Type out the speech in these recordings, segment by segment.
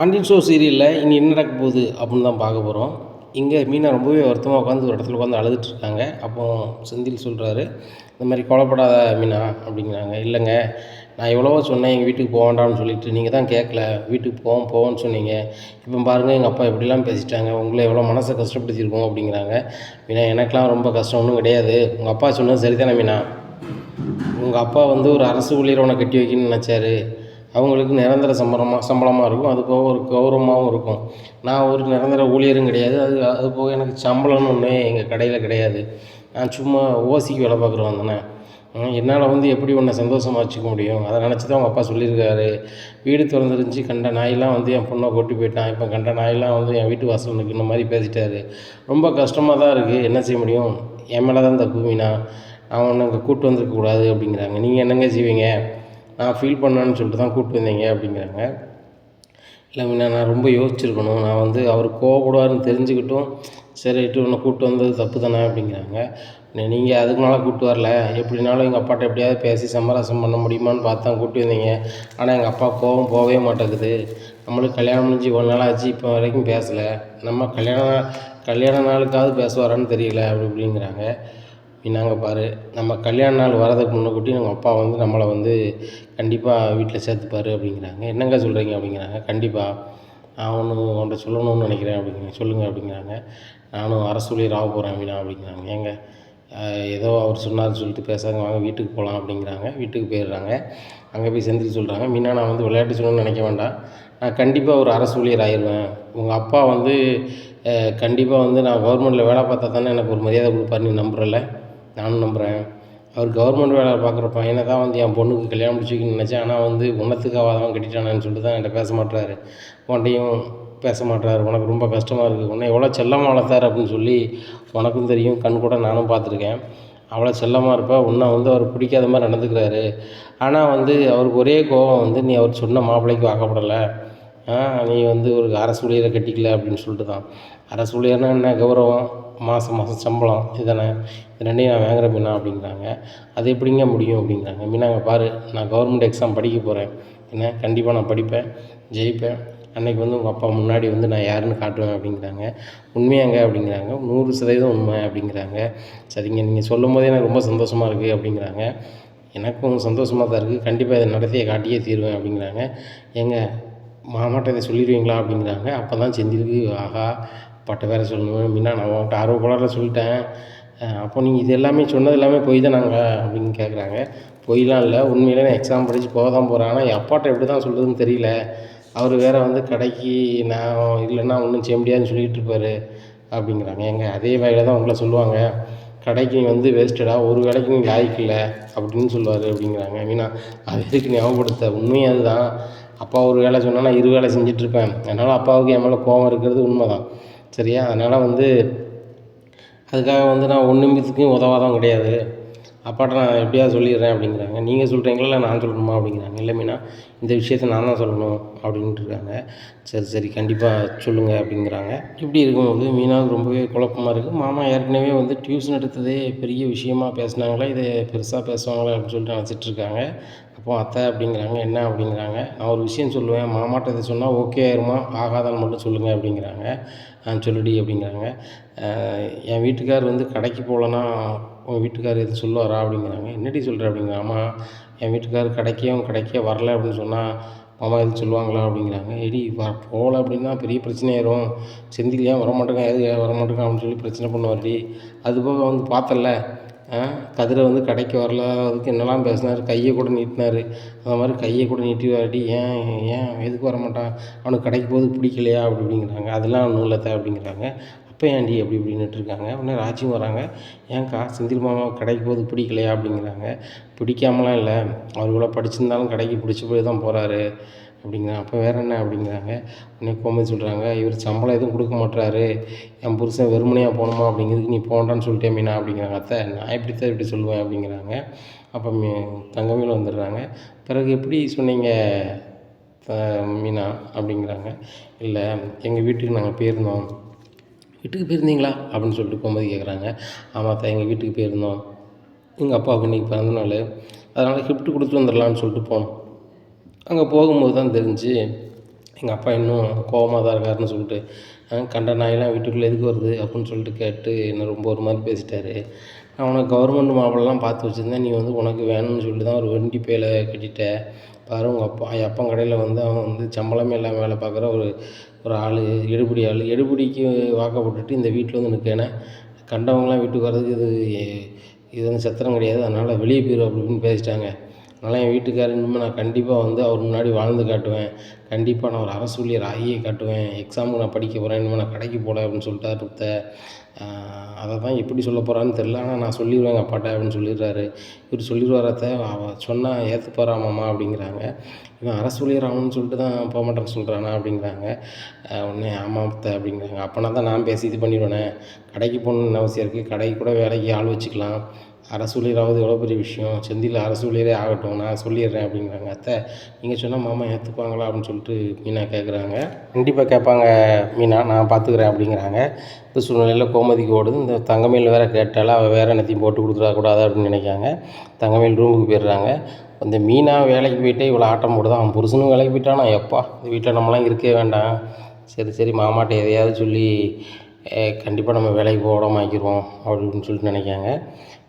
Pandian show சீரியலில் இனி என்ன நடக்க போகுது அப்படின்னு தான் பார்க்க போகிறோம். இங்கே மீனா ரொம்பவே வருத்தமாக உட்காந்து ஒரு இடத்துல உட்காந்து அழுதுட்டுருக்காங்க. அப்போ செந்தில் சொல்கிறாரு, இந்த மாதிரி கொலைப்படாத மீனா அப்படிங்கிறாங்க. இல்லைங்க, நான் எவ்வளவோ சொன்னேன் எங்கள் வீட்டுக்கு போக வேண்டாம்னு சொல்லிட்டு, நீங்கள் தான் கேட்கல, வீட்டுக்கு போவோன்னு சொன்னீங்க. இப்போ பாருங்கள் எங்கள் அப்பா எப்படிலாம் பேசிட்டாங்க, உங்களை எவ்வளோ மனசை கஷ்டப்படுத்தியிருக்கோம் அப்படிங்கிறாங்க. மீனா, எனக்கெலாம் ரொம்ப கஷ்டம் ஒன்றும் கிடையாது. உங்கள் அப்பா சொன்னது சரிதானே மீனா? உங்கள் அப்பா ஒரு அரசு ஊழியரை உன்னை கட்டி வைக்கணும்னு நினச்சாரு. அவங்களுக்கு நிரந்தர சம்பளமாக இருக்கும். அது போக ஒரு கௌரவமாகவும் இருக்கும். நான் ஒரு நிரந்தர ஊழியரும் கிடையாது. அது போக எனக்கு சம்பளம்னு ஒன்று எங்கள் கடையில் கிடையாது. நான் சும்மா ஓசிக்கு வேலை பார்க்குறவன் தானே. என்னால் எப்படி உன்னை சந்தோஷமாக வச்சுக்க முடியும்? அதை நினச்சி தான் அவங்க அப்பா சொல்லியிருக்காரு. வீடு திறந்துருந்துச்சு, கண்ட நாயெல்லாம் என் பொண்ணை கொட்டி போயிட்டான். இப்போ கண்ட நாயெல்லாம் என் வீட்டு வாசல் நிற்கிற மாதிரி பேசிட்டாரு. ரொம்ப கஷ்டமாக தான் இருக்குது. என்ன செய்ய முடியும்? என் மேலே தான் தப்பு மீனா. நான் ஒன்று இங்கே கூப்பிட்டு வந்திருக்கக்கூடாது அப்படிங்கிறாங்க. நீங்கள் என்னங்க செய்வீங்க? நான் ஃபீல் பண்ணேன்னு சொல்லிட்டு தான் கூப்பிட்டு வந்தீங்க அப்படிங்கிறாங்க. இல்லை மீனா, நான் ரொம்ப யோசிச்சிருக்கணும். நான் அவர் கோவப்படுவார்னு தெரிஞ்சுக்கிட்டும் சரிட்டு உன்னை கூப்பிட்டு வந்தது தப்பு தானே அப்படிங்கிறாங்க. நீங்கள் அதுக்கு மேலே கூப்பிட்டு வரல, எப்படினாலும் எங்கள் அப்பாட்ட எப்படியாவது பேசி சமரசம் பண்ண முடியுமான்னு பார்த்து தான் கூப்பிட்டு வந்தீங்க. ஆனால் எங்கள் அப்பா கோவம் போகவே மாட்டேங்குது. நம்மளுக்கு கல்யாணம் முடிஞ்சு இவ்வளோ நாள் ஆச்சு, இப்போ வரைக்கும் பேசலை. நம்ம கல்யாண நாளுக்காவது பேசுவாரான்னு தெரியல அப்படி இப்படிங்கிறாங்க. நாங்கள் பாரு, நம்ம கல்யாண நாள் வரதுக்கு முன்னக்கூட்டி நம்ம அப்பா நம்மளை கண்டிப்பாக வீட்டில் சேர்த்துப்பார் அப்படிங்கிறாங்க. என்னங்க சொல்கிறீங்க அப்படிங்கிறாங்க. கண்டிப்பாக நான் உன்கிட்ட சொல்லணும்னு நினைக்கிறேன் அப்படிங்கிறாங்க. சொல்லுங்கள் அப்படிங்கிறாங்க. நானும் அரசு ஊழியர் ஆக போகிறேன் மீனா அப்படிங்கிறாங்க. ஏங்க, ஏதோ அவர் சொன்னார்னு சொல்லிட்டு பேசாங்க, வாங்க வீட்டுக்கு போகலாம் அப்படிங்கிறாங்க. வீட்டுக்கு போயிடுறாங்க. அங்கே போய் செந்தில் சொல்கிறாங்க, மீனா, நான் விளையாட்டு சொல்லணும்னு நினைக்க வேண்டாம். நான் கண்டிப்பாக ஒரு அரசு ஊழியர் ஆயிடுவேன். உங்கள் அப்பா கண்டிப்பாக நான் கவர்மெண்ட்டில் வேலை பார்த்தா தானே எனக்கு ஒரு மரியாதை கொடுப்பார். நீ நம்புறல? நானும் நம்புகிறேன். அவர் கவர்மெண்ட் வேலை பார்க்குற பையனை தான் என் பொண்ணுக்கு கல்யாணம் முடிச்சு வைக்கணும்னு நினச்சேன். ஆனால் உன்னத்துக்காக தான் கட்டிட்டானான்னு சொல்லிட்டு தான் என்கிட்ட பேச மாட்டுறாரு. உன்ட்டையும் பேச மாட்டுறாரு. உனக்கு ரொம்ப கஷ்டமாக இருக்குது. உன்னை எவ்வளோ செல்லமாக வளர்த்தாரு அப்படின்னு சொல்லி உனக்கும் தெரியும். கண் கூட நானும் பார்த்துருக்கேன். அவ்வளோ செல்லமாக இருப்பா. உன்னை அவர் பிடிக்காத மாதிரி நடந்துக்கிறாரு. ஆனால் அவருக்கு ஒரே கோபம் நீ அவர் சொன்ன மாப்பிள்ளைக்கு வாக்கப்படலை, நீ ஒரு அரசு ஊழியரை கட்டிக்கல அப்படின்னு சொல்லிட்டு தான். அரசு ஊழியர்னா என்ன கௌரவம், மாதம் சம்பளம், இதுதானே. இது ரெண்டையும் நான் வாங்குறேன் மீனா அப்படிங்கிறாங்க. அது எப்படிங்க முடியும் அப்படிங்கிறாங்க. மீனாங்க பாரு, நான் கவர்மெண்ட் எக்ஸாம் படிக்க போகிறேன். என்ன, கண்டிப்பாக நான் படிப்பேன், ஜெயிப்பேன். அன்றைக்கி உங்கள் அப்பா முன்னாடி நான் யாருன்னு காட்டுவேன் அப்படிங்கிறாங்க. உண்மையாங்க அப்படிங்கிறாங்க. 100% உண்மை அப்படிங்கிறாங்க. சரிங்க, நீங்கள் சொல்லும் போதே எனக்கு ரொம்ப சந்தோஷமாக இருக்குது அப்படிங்கிறாங்க. எனக்கும் சந்தோஷமாக தான் இருக்குது. கண்டிப்பாக இதை நடத்தியே காட்டியே தீருவேன் அப்படிங்கிறாங்க. ஏங்க, மாமாட்ட இதை சொல்லிடுவீங்களா அப்படிங்கிறாங்க. அப்போ தான் செந்திலுக்கு, ஆஹா, அப்பாட்ட வேறு சொல்லணும். மீனா, நான் உன்கிட்ட ஆர்வ கோளாறில் சொல்லிட்டேன். அப்போ நீங்கள் இது எல்லாமே சொன்னது எல்லாமே பொய் தான் நாங்கள் அப்படின்னு கேட்குறாங்க. பொய்லாம் இல்லை, உண்மையிலே நான் எக்ஸாம் படித்து போக தான் போகிறேன். ஆனால் என் அப்பாட்ட எப்படி தான் சொல்கிறதுன்னு தெரியல. அவர் வேறு கடைக்கு நான் இல்லைன்னா ஒன்றும் செய்ய முடியாதுன்னு சொல்லிகிட்டு இருப்பார் அப்படிங்கிறாங்க. ஏங்க, அதே வேலையில் தான் உங்களை சொல்லுவாங்க, கடைக்கு நீ வேஸ்ட்டடா, ஒரு வேலைக்கு நீ லாய்க்கு இல்லை அப்படின்னு சொல்லுவார் அப்படிங்கிறாங்க. மீனா, அது எதுக்கு ஞாபகப்படுத்த, உண்மையாக அதுதான். அப்பா ஒரு வேலை சொன்னால் நான் 2 வேலை செஞ்சிட்ருப்பேன். அதனால் அப்பாவுக்கு என் மேலே கோபம் இருக்கிறது உண்மை தான். சரியா? அதனால் அதுக்காக நான் ஒன்றுத்துக்கும் உதவாதான் கிடையாது. அப்பாட்ட நான் எப்படியாவது சொல்லிடுறேன் அப்படிங்கிறாங்க. நீங்கள் சொல்கிறீங்களா இல்லை நான் சொல்லணுமா அப்படிங்கிறாங்க. இல்லை மீனா, இந்த விஷயத்தை நான் தான் சொல்லணும் அப்படின்ட்டு இருக்காங்க. சரி கண்டிப்பாக சொல்லுங்கள் அப்படிங்கிறாங்க. இப்படி இருக்கும்போது மீனாவுக்கு ரொம்பவே குழப்பமாக இருக்குது. மாமா ஏற்கனவே டியூஷன் எடுத்ததே பெரிய விஷயமாக பேசினாங்களே, இதை பெருசாக பேசுவாங்களே அப்படின்னு சொல்லிட்டு நினச்சிட்ருக்காங்க. அப்போ அத்தை அப்படிங்கிறாங்க. என்ன அப்படிங்கிறாங்க. நான் ஒரு விஷயம் சொல்லுவேன், மாமாட்ட இதை சொன்னால் ஓகே ஆயிருமா, ஆகாதான்னு மட்டும் சொல்லுங்கள் அப்படிங்கிறாங்க. சொல்லுடி அப்படிங்கிறாங்க. என் வீட்டுக்கார் கடைக்கு போகலன்னா உங்கள் வீட்டுக்கார் எதுவும் சொல்லுவாரா அப்படிங்கிறாங்க. என்னடி சொல்கிற அப்படிங்கிறாங்க. ஆமாம், என் வீட்டுக்கார் கடைக்கே வரல அப்படின்னு சொன்னால் மாமா எதுவும் சொல்லுவாங்களா அப்படிங்கிறாங்க. போகல அப்படின்னா பெரிய பிரச்சனையாயிரும். செந்தில் ஏன் வரமாட்டேங்க, எது வரமாட்டேங்க அப்படின்னு சொல்லி பிரச்சனை பண்ணுவார்டி. அதுபோக பார்த்தல, கதிரை கடைக்கு வரல, அதுக்கு என்னெல்லாம் பேசினார், கையை கூட நீட்டினார். அந்த மாதிரி கையை கூட நீட்டிவாடி. ஏன் எதுக்கு வரமாட்டான், அவனுக்கு கடைக்கு போகிறதுக்கு பிடிக்கலையா அப்படி இப்படிங்கிறாங்க. அதெல்லாம் ஒன்றும் இல்லை அப்படிங்கிறாங்க. அப்போ ஏன்டி அப்படி இப்படின்னுட்டுருக்காங்க. உடனே ராஜியும் வராங்க. ஏன்க்கா, செந்தில் மாமா கடைக்கு போகிறதுக்கு பிடிக்கலையா அப்படிங்கிறாங்க. பிடிக்காமலாம் இல்லை, அவர் இவ்வளோ படிச்சிருந்தாலும் கடைக்கு பிடிச்சி போய் தான் போகிறாரு அப்படிங்கிறாங்க. அப்போ வேறு என்ன அப்படிங்கிறாங்க. உடனே கோமதி சொல்கிறாங்க, இவர் சம்பளம் எதுவும் கொடுக்க மாட்டுறாரு, என் புருஷன் வெறுமனையாக போகணுமா அப்படிங்கிறதுக்கு நீ போகண்டான்னு சொல்லிட்டே மீனா அப்படிங்கிறாங்க. அத்தை, நான் இப்படி சொல்லுவேன் அப்படிங்கிறாங்க. அப்போ தங்கமேலும் வந்துடுறாங்க. பிறகு எப்படி சொன்னீங்க மீனா அப்படிங்கிறாங்க. இல்லை, எங்கள் வீட்டுக்கு நாங்கள் போயிருந்தோம். வீட்டுக்கு போயிருந்தீங்களா அப்படின்னு சொல்லிட்டு கோமதி கேட்குறாங்க. ஆமாம் அத்தை, எங்கள் வீட்டுக்கு போயிருந்தோம். எங்கள் அப்பாவுக்கு இன்றைக்கி பிறந்தநாள், அதனால் கிஃப்ட்டு கொடுத்துட்டு வந்துடலான்னு சொல்லிட்டு போனோம். அங்கே போகும்போது தான் தெரிஞ்சு எங்கள் அப்பா இன்னும் கோவமாக தான் இருக்காருன்னு சொல்லிட்டு கண்ட நாயெல்லாம் வீட்டுக்குள்ளே எதுக்கு வருது அப்படின்னு சொல்லிட்டு கேட்டு என்ன ரொம்ப ஒரு மாதிரி பேசிட்டாரு. நான் உனக்கு கவர்மெண்ட் மாப்பிள்ளைலாம் பார்த்து வச்சுருந்தேன், நீ வந்து உனக்கு வேணும்னு சொல்லிட்டு தான் ஒரு வண்டி பேல கட்டிட்ட பாரு. உங்கள் அப்பா என் அப்பன் கடையில் வந்து அவன் வந்து சம்பளமே இல்லாமல் வேலை பார்க்குற ஒரு ஒரு ஆள், எடுபிடி ஆள். எடுபிடிக்கு வாக்கப்பட்டுட்டு இந்த வீட்டில் வந்து நிற்கேனே, கண்டவங்களாம் வீட்டுக்கு வர்றதுக்கு இது வந்து சத்திரம் கிடையாது, அதனால் வெளியே போயிடும் அப்படி இப்படின்னு பேசிட்டாங்க. அதனால் என் வீட்டுக்காரர் இனிமேல் நான் கண்டிப்பாக வந்து அவர் முன்னாடி வாழ்ந்து காட்டுவேன், கண்டிப்பாக நான் ஒரு அரசு ஊழியர் ஆகியே காட்டுவேன், எக்ஸாமுக்கு நான் படிக்க போகிறேன், இனிமேல் நான் கடைக்கு போகல அப்படின்னு சொல்லிட்டாரு ஒருத்த. அதை தான் எப்படி சொல்ல போகிறான்னு தெரில, ஆனால் நான் சொல்லிடுவேன் எங்கள் அப்பாட்ட அப்படின்னு சொல்லிடுறாரு. இவர் சொல்லிடுவாரத்த அவன் சொன்னால் ஏற்றுப்பாரா மாமா அப்படிங்கிறாங்க. இவன் அரசு ஊழியர் ஆகணும்னு சொல்லிட்டு தான் போக மாட்டேன்னு சொல்கிறானா அப்படிங்கிறாங்க. உடனே ஆமாம் அத்தை அப்படிங்கிறாங்க. அப்போனா தான் நான் பேசி இது பண்ணிடுவேனே, கடைக்கு போகணுன்னு அவசியம் இருக்குது, கடைக்கு கூட வேலைக்கு ஆள் வச்சுக்கலாம், அரசு ஊழியராவது எவ்வளோ பெரிய விஷயம், செந்தில் அரசு ஊழியரே ஆகட்டும், நான் சொல்லிடுறேன் அப்படிங்கிறாங்க. அத்தை நீங்கள் சொன்னால் மாமா ஏற்றுப்பாங்களா அப்படின்னு சொல்லிட்டு மீனா கேட்குறாங்க. கண்டிப்பாக கேட்பாங்க மீனா, நான் பார்த்துக்கிறேன் அப்படிங்கிறாங்க. இந்த சூழ்நிலையில் கோமதிக்கு ஓடுது. இந்த தங்கமயில் வேறு கேட்டாலும் அவள் வேறு என்னத்தையும் போட்டு கொடுத்துடக்கூடாது அப்படின்னு நினைக்காங்க. தங்கமயில் ரூமுக்கு போயிடுறாங்க. இந்த மீனா வேலைக்கு போயிட்டே இவ்வளோ ஆட்டம் போடுதான், அவன் புருஷனும் வேலைக்கு போயிட்டானா, எப்பா இந்த வீட்டில் நம்மளாம் இருக்கவே வேண்டாம், சரி சரி மாமாட்ட எதையாவது சொல்லி கண்டிப்பாக நம்ம வேலைக்கு போடாமல் ஆக்கிடுவோம் அப்படின்னு சொல்லிட்டு நினைக்காங்க.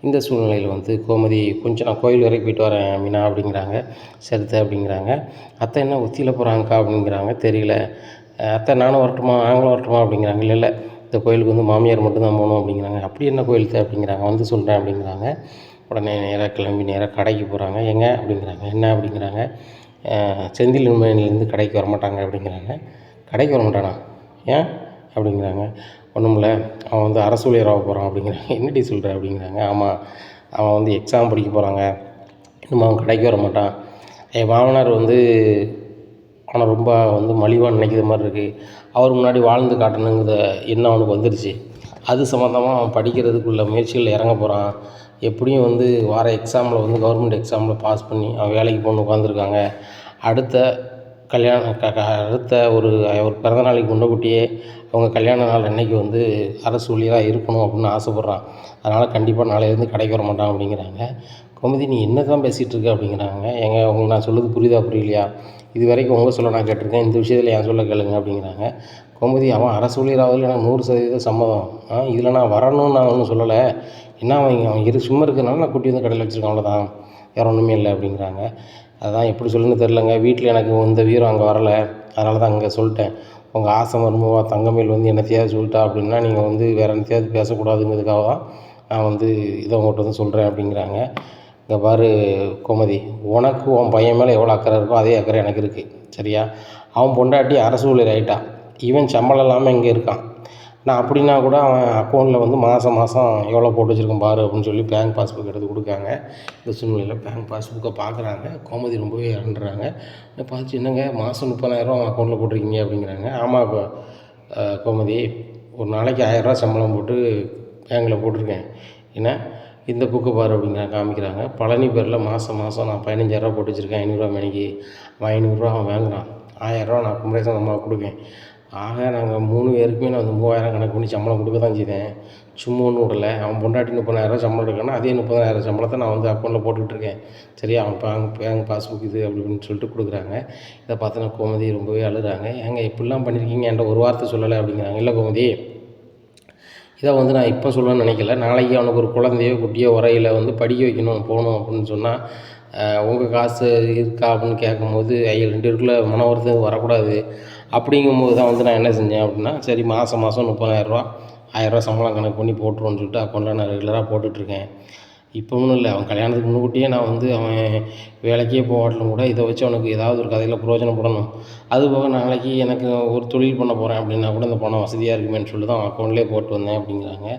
இந்த சூழ்நிலையில் வந்து கோமதி கொஞ்சம் நான் கோயில் வரைக்கும் போயிட்டு வரேன் மீனா அப்படிங்கிறாங்க. சரித்த அப்படிங்கிறாங்க. அத்தை என்ன ஒத்தியில் போகிறாங்கக்கா அப்படிங்கிறாங்க. தெரியல அத்தை, நானும் வரட்டுமா நாங்களும் வரட்டுமா அப்படிங்கிறாங்க. இல்லை இல்லை, இந்த கோயிலுக்கு வந்து மாமியார் மட்டும்தான் போகணும் அப்படிங்கிறாங்க. அப்படி என்ன கோயில் அப்படிங்கிறாங்க. வந்து சொல்கிறேன் அப்படிங்கிறாங்க. உடனே நேராக கிளம்பி நேராக கடைக்கு போகிறாங்க. எங்க அப்படிங்கிறாங்க. என்ன அப்படிங்கிறாங்க. செந்தில் இனிமேலேருந்து கடைக்கு வரமாட்டாங்க அப்படிங்கிறாங்க. கடைக்கு வரமாட்டானா, ஏன் அப்படிங்கிறாங்க. ஒன்றும் இல்லை, அவன் வந்து அரசு ஊழியராக போகிறான் அப்படிங்கிறாங்க. என்னடி சொல்கிற அப்படிங்கிறாங்க. ஆமாம், அவன் வந்து எக்ஸாம் படிக்க போகிறாங்க, இன்னும் அவன் கடைக்கு வர மாட்டான். என் மாமனார் வந்து அவனை ரொம்ப வந்து மலிவாக நினைக்கிற மாதிரி இருக்குது, அவர் முன்னாடி வாழ்ந்து காட்டணுங்கிற எண்ணம் அவனுக்கு வந்துடுச்சு. அது சம்மந்தமாக அவன் படிக்கிறதுக்குள்ள முயற்சிகளில் இறங்க போகிறான். எப்படியும் வந்து வார எக்ஸாமில் வந்து கவர்மெண்ட் எக்ஸாமில் பாஸ் பண்ணி அவன் வேலைக்கு போகணுன்னு உட்காந்துருக்காங்க. அடுத்த அடுத்த ஒரு பிறந்த நாளைக்கு முன்னக்கூட்டியே அவங்க கல்யாண நாள் அன்னைக்கு வந்து அரசு ஊழியராக இருக்கணும் அப்படின்னு ஆசைப்பட்றான். அதனால் கண்டிப்பாக நாளையிலேருந்து கடைக்கு வர மாட்டான் அப்படிங்கிறாங்க. கோமதி நீ என்ன தான் பேசிகிட்டு இருக்க அப்படிங்கிறாங்க. ஏங்க உங்களுக்கு நான் சொல்லுறது புரியுதா புரியலையா, இது வரைக்கும் உங்கள் சொல்ல நான் கேட்டிருக்கேன், இந்த விஷயத்தில் என் சொல்ல கேளுங்க அப்படிங்கிறாங்க. கோமதி அவன் அரசு ஊழியராவதில் எனக்கு 100% சம்மதம், இதில் நான் வரணும்னு நான் ஒன்றும் சொல்லலை, என்ன அவன் சும்மா இருக்கிறனால நான் கூட்டி வந்து கடையில் வச்சுருக்கேன், அவ்வளோதான், வேறு ஒன்றுமே இல்லை அப்படிங்கிறாங்க. அதான் எப்படி சொல்லுன்னு தெரிலங்க, வீட்டில் எனக்கு இந்த வீரம் அங்கே வரலை, அதனால தான் அங்கே சொல்லிட்டேன். உங்கள் ஆசை மருமவா தங்கமயில் வந்து என்னத்தையாவது சொல்லிட்டா அப்படின்னா நீங்கள் வந்து வேறு என்னத்தையாவது பேசக்கூடாதுங்கிறதுக்காக தான் நான் வந்து இதை உங்கள்கிட்ட வந்து சொல்கிறேன் அப்படிங்கிறாங்க. இங்கே பாரு கோமதி, உனக்கு உன் பையன் மேலே எவ்வளோ அக்கறை இருக்கோ அதே அக்கறை எனக்கு இருக்குது, சரியா? அவன் பொண்டாட்டி அரசு ஊழியர் ஆகிட்டான், இவன் சம்பளம் இல்லாமல் இங்கே இருக்கான். நான் அப்படின்னா கூட அவன் அக்கௌண்ட்டில் வந்து மாதம் எவ்வளோ போட்டு வச்சுருக்கேன் பாரு அப்படின்னு சொல்லி பேங்க் பாஸ்புக் எடுத்து கொடுக்காங்க. இந்த சூழ்நிலையில் பேங்க் பாஸ்புக்கை பார்க்குறாங்க. கோமதி ரொம்பவே இறண்டுறாங்க. பார்த்து என்னங்க மாதம் 30,000 அக்கௌண்ட்டில் போட்டிருக்கீங்க அப்படிங்கிறாங்க. ஆமாம் இப்போ கோமதி, ஒரு நாளைக்கு 1000 சம்பளம் போட்டு பேங்கில் போட்டிருக்கேன், ஏன்னா இந்த புக்கு பாரு அப்படிங்கிறாங்க. காமிக்கிறாங்க. பழனி பேரில் மாதம் நான் 15,000 போட்டு வச்சுருக்கேன், 500 மணிக்கு. அவன் 500 அவன் வாங்குறான், 1000 நான் குமரேசன் அம்மாவுக்கு கொடுப்பேன். ஆக நாங்கள் 3 பேருக்குமே நான் வந்து 3000 கணக்கு பண்ணி சம்பளம் கொடுக்க தான் செய்தேன், சும்மா ஒன்றும் விடலை. அவன் பொண்டாட்டி 30,000 சம்பளம் எடுக்கானா, அதே 30,000 சம்பளத்தை நான் வந்து அக்கௌண்ட்டில் போட்டுக்கிட்டுருக்கேன், சரியா? அவன் பேங்க் பாஸ்புக் இது அப்படி இப்படின்னு சொல்லிட்டு கொடுக்குறாங்க. இதை பார்த்து நான் கோமதி ரொம்பவே அழுகிறாங்க. ஏங்க இப்படிலாம் பண்ணியிருக்கீங்க, என்கிட்ட ஒரு வார்த்தை சொல்லலை அப்படிங்கிறாங்க. இல்லை கோமதி, இதை வந்து நான் இப்போ சொல்லணும்னு நினைக்கல, நாளைக்கு அவனுக்கு ஒரு குழந்தையோ குட்டியோ வரையில் வந்து படிக்க வைக்கணும் போகணும் அப்படின்னு சொன்னால் உங்கள் காசு இருக்கா அப்படின்னு கேட்கும்போது 2 பேருக்குள்ளே மன வருத்தம் வரக்கூடாது. அப்படிங்கும்போது தான் வந்து நான் என்ன செஞ்சேன் அப்படின்னா, சரி மாதம் 30,000 1000 சம்பளம் கணக்கு பண்ணி போட்டுருவோன்னு சொல்லிட்டு அக்கௌண்ட்டில் நான் ரெகுலராக போட்டுட்ருக்கேன். இப்போ ஒன்றும் இல்லை, அவன் கல்யாணத்துக்கு முன்கூட்டியே நான் வந்து அவன் வேலைக்கே போகாட்டிலும் கூட இதை வச்சு அவனுக்கு ஏதாவது ஒரு கதையில் பிரயோஜனப்படணும். அதுபோக நாளைக்கு எனக்கு ஒரு தொழில் பண்ண போகிறேன் அப்படின்னா கூட இந்த பணம் வசதியாக இருக்குமேன்னு சொல்லி தான் அவன் அக்கௌண்ட்லேயே போட்டு வந்தேன் அப்படிங்கிறாங்க.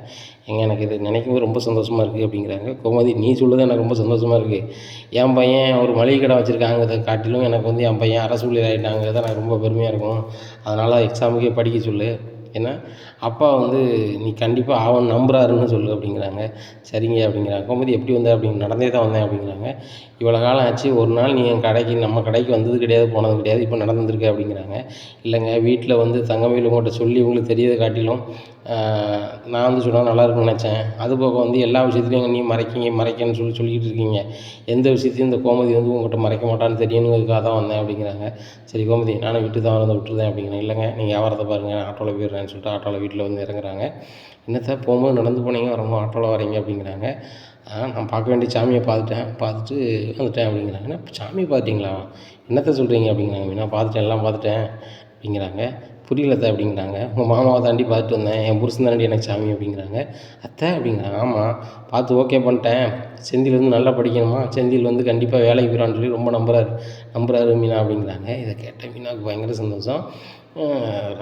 எனக்கு இது நினைக்கும்போது ரொம்ப சந்தோஷமாக இருக்குது அப்படிங்கிறாங்க. கோமதி நீ சொல்லுறது எனக்கு ரொம்ப சந்தோஷமாக இருக்குது. என் பையன் ஒரு மளிகை கடை வச்சுருக்காங்கிறத காட்டிலும் எனக்கு வந்து என் பையன் அரசு ஊழியர் ஆகிட்டாங்கிறத எனக்கு ரொம்ப பெருமையாக இருக்கும். அதனால் எக்ஸாமுக்கே படிக்க சொல்லு, ஏன்னா அப்பா வந்து நீ கண்டிப்பாக அவன் நம்புறாருன்னு சொல்லு அப்படிங்கிறாங்க. சரிங்க அப்படிங்கிறாங்க. கோமதி எப்படி வந்த அப்படிங்க, நடந்தே தான் வந்தேன் அப்படிங்கிறாங்க. இவ்வளோ காலம் ஆச்சு, ஒரு நாள் நீ என் கடைக்கு நம்ம கடைக்கு வந்தது கிடையாது, போனது கிடையாது, இப்போ நடந்துருக்கு அப்படிங்கிறாங்க. இல்லைங்க, வீட்டில் வந்து தங்கமயில் உங்கள்கிட்ட சொல்லி உங்களுக்கு தெரியதை காட்டிலும் நான் வந்து சொன்னால் நல்லாயிருக்கும்னு நினச்சேன். அதுபோக வந்து எல்லா விஷயத்துலையும் நீ மறைக்கன்னு சொல்லிக்கிட்டு இருக்கீங்க. எந்த விஷயத்தையும் இந்த கோமதி வந்து உங்கள்கிட்ட மறைக்க மாட்டான்னு தெரியுங்கிறதுக்காக தான் வந்தேன் அப்படிங்கிறாங்க. சரி கோமதி நானும் விட்டு தான் வந்து விட்டுருந்தேன் அப்படிங்கிறேன். இல்லைங்க நீங்கள் வியாபாரத்தை பாருங்கள், நான் ஆட்டோவில் போயிடுறேன்னு சொல்லிட்டு ஆட்டோவில் வீட்டில் வந்து இறங்குறாங்க. என்னத்த போகும்போது நடந்து போனீங்க, வரும்போது ஆட்டோவில் வரீங்க அப்படிங்கிறாங்க. நான் பார்க்க வேண்டிய சாமியை பார்த்துட்டு வந்துட்டேன் அப்படிங்கிறாங்க. என்ன சாமியை பார்த்துட்டிங்களா? என்னத்த சொல்கிறீங்க அப்படிங்கிறாங்க. நான் பார்த்துட்டேன், எல்லாம் பார்த்துட்டேன் அப்படிங்கிறாங்க. புரியல அத்தை அப்படிங்கிறாங்க. உங்கள் மாமாவை தாண்டி பார்த்துட்டு வந்தேன், என் புருஷன் தாண்டி எனக்கு சாமி அப்படிங்கிறாங்க. அத்தை அப்படிங்கிறாங்க. ஆமாம் பார்த்து ஓகே பண்ணிட்டேன். செந்தில் வந்து நல்லா படிக்கணுமா, செந்தில் வந்து கண்டிப்பாக வேலைக்கு போயிடுவான்னு சொல்லி ரொம்ப நம்புறாரு மீனா அப்படிங்கிறாங்க. இதை கேட்ட மீனாவுக்கு பயங்கர சந்தோஷம்,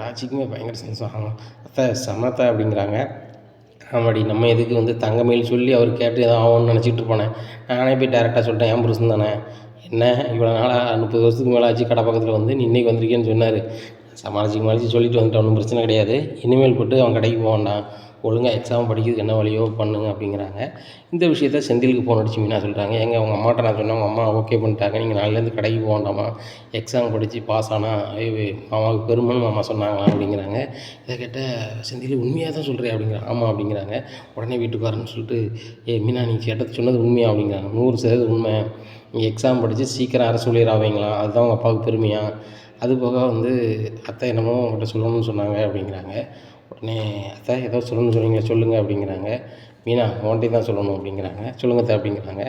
ராஜிக்குமே பயங்கர சந்தோஷம். ஆமாம் அத்தை சமத்தை அப்படிங்கிறாங்க. ஆமாடி நம்ம எதுக்கு வந்து தங்கமயில் சொல்லி அவர் கேட்டு எதோ ஆகும்னு நினச்சிட்டு இருப்பானே, நானே போய் டேரெக்டாக சொல்லிட்டேன் என் புருஷன் தானே, என்ன இவ்வளோ நாளாக 30 வருஷத்துக்கு மேலே ஆச்சு கடை பக்கத்தில் வந்து நீ இன்னைக்கு வந்திருக்கேன்னு சொன்னார். சமாளித்து சொல்லிட்டு வந்துட்டு ஒன்றும் பிரச்சனை கிடையாது. இனிமேல் போட்டு அவன் கடைக்கு போக வேண்டாம், ஒழுங்காக எக்ஸாம் படிக்கிறதுக்கு என்ன வழியோ பண்ணுங்க அப்படிங்கிறாங்க. இந்த விஷயத்த செந்திலுக்கு ஃபோன் அடிச்சு மீனா சொல்கிறாங்க. ஏங்க உங்கள் அம்மாட்ட நான் சொன்னேன், உங்கள் அம்மா ஓகே பண்ணிட்டாங்க, நீங்கள் நாளையிலேருந்து கடைக்கு போக வேண்டாமா, எக்ஸாம் படித்து பாஸ் ஆனால் மாமாவுக்கு பெருமைன்னு மாமா சொன்னாங்களா அப்படிங்கிறாங்க. இதை கேட்ட செந்தில் உண்மையாக தான் சொல்கிறேன் அப்படிங்கிறாங்க. ஆமாம் அப்படிங்கிறாங்க. உடனே வீட்டுக்கு வரேன்னு சொல்லிட்டு மீனா நீ கேட்டது சொன்னது உண்மையா அப்படிங்கிறாங்க. 100% உண்மை, நீங்கள் எக்ஸாம் படித்து சீக்கிரம் அரசு ஊழியர் ஆவீங்களா, அதுதான் உங்கள் அப்பாவுக்கு பெருமையா, அது போக வந்து அத்தை என்னமோ உங்கள்கிட்ட சொல்லணும்னு சொன்னாங்க அப்படிங்கிறாங்க. உடனே அத்தை ஏதோ சொல்லணும்னு சொன்னீங்க சொல்லுங்கள் அப்படிங்கிறாங்க. மீனா உன்கிட்டே தான் சொல்லணும் அப்படிங்கிறாங்க. சொல்லுங்க அத்தை அப்படிங்கிறாங்க.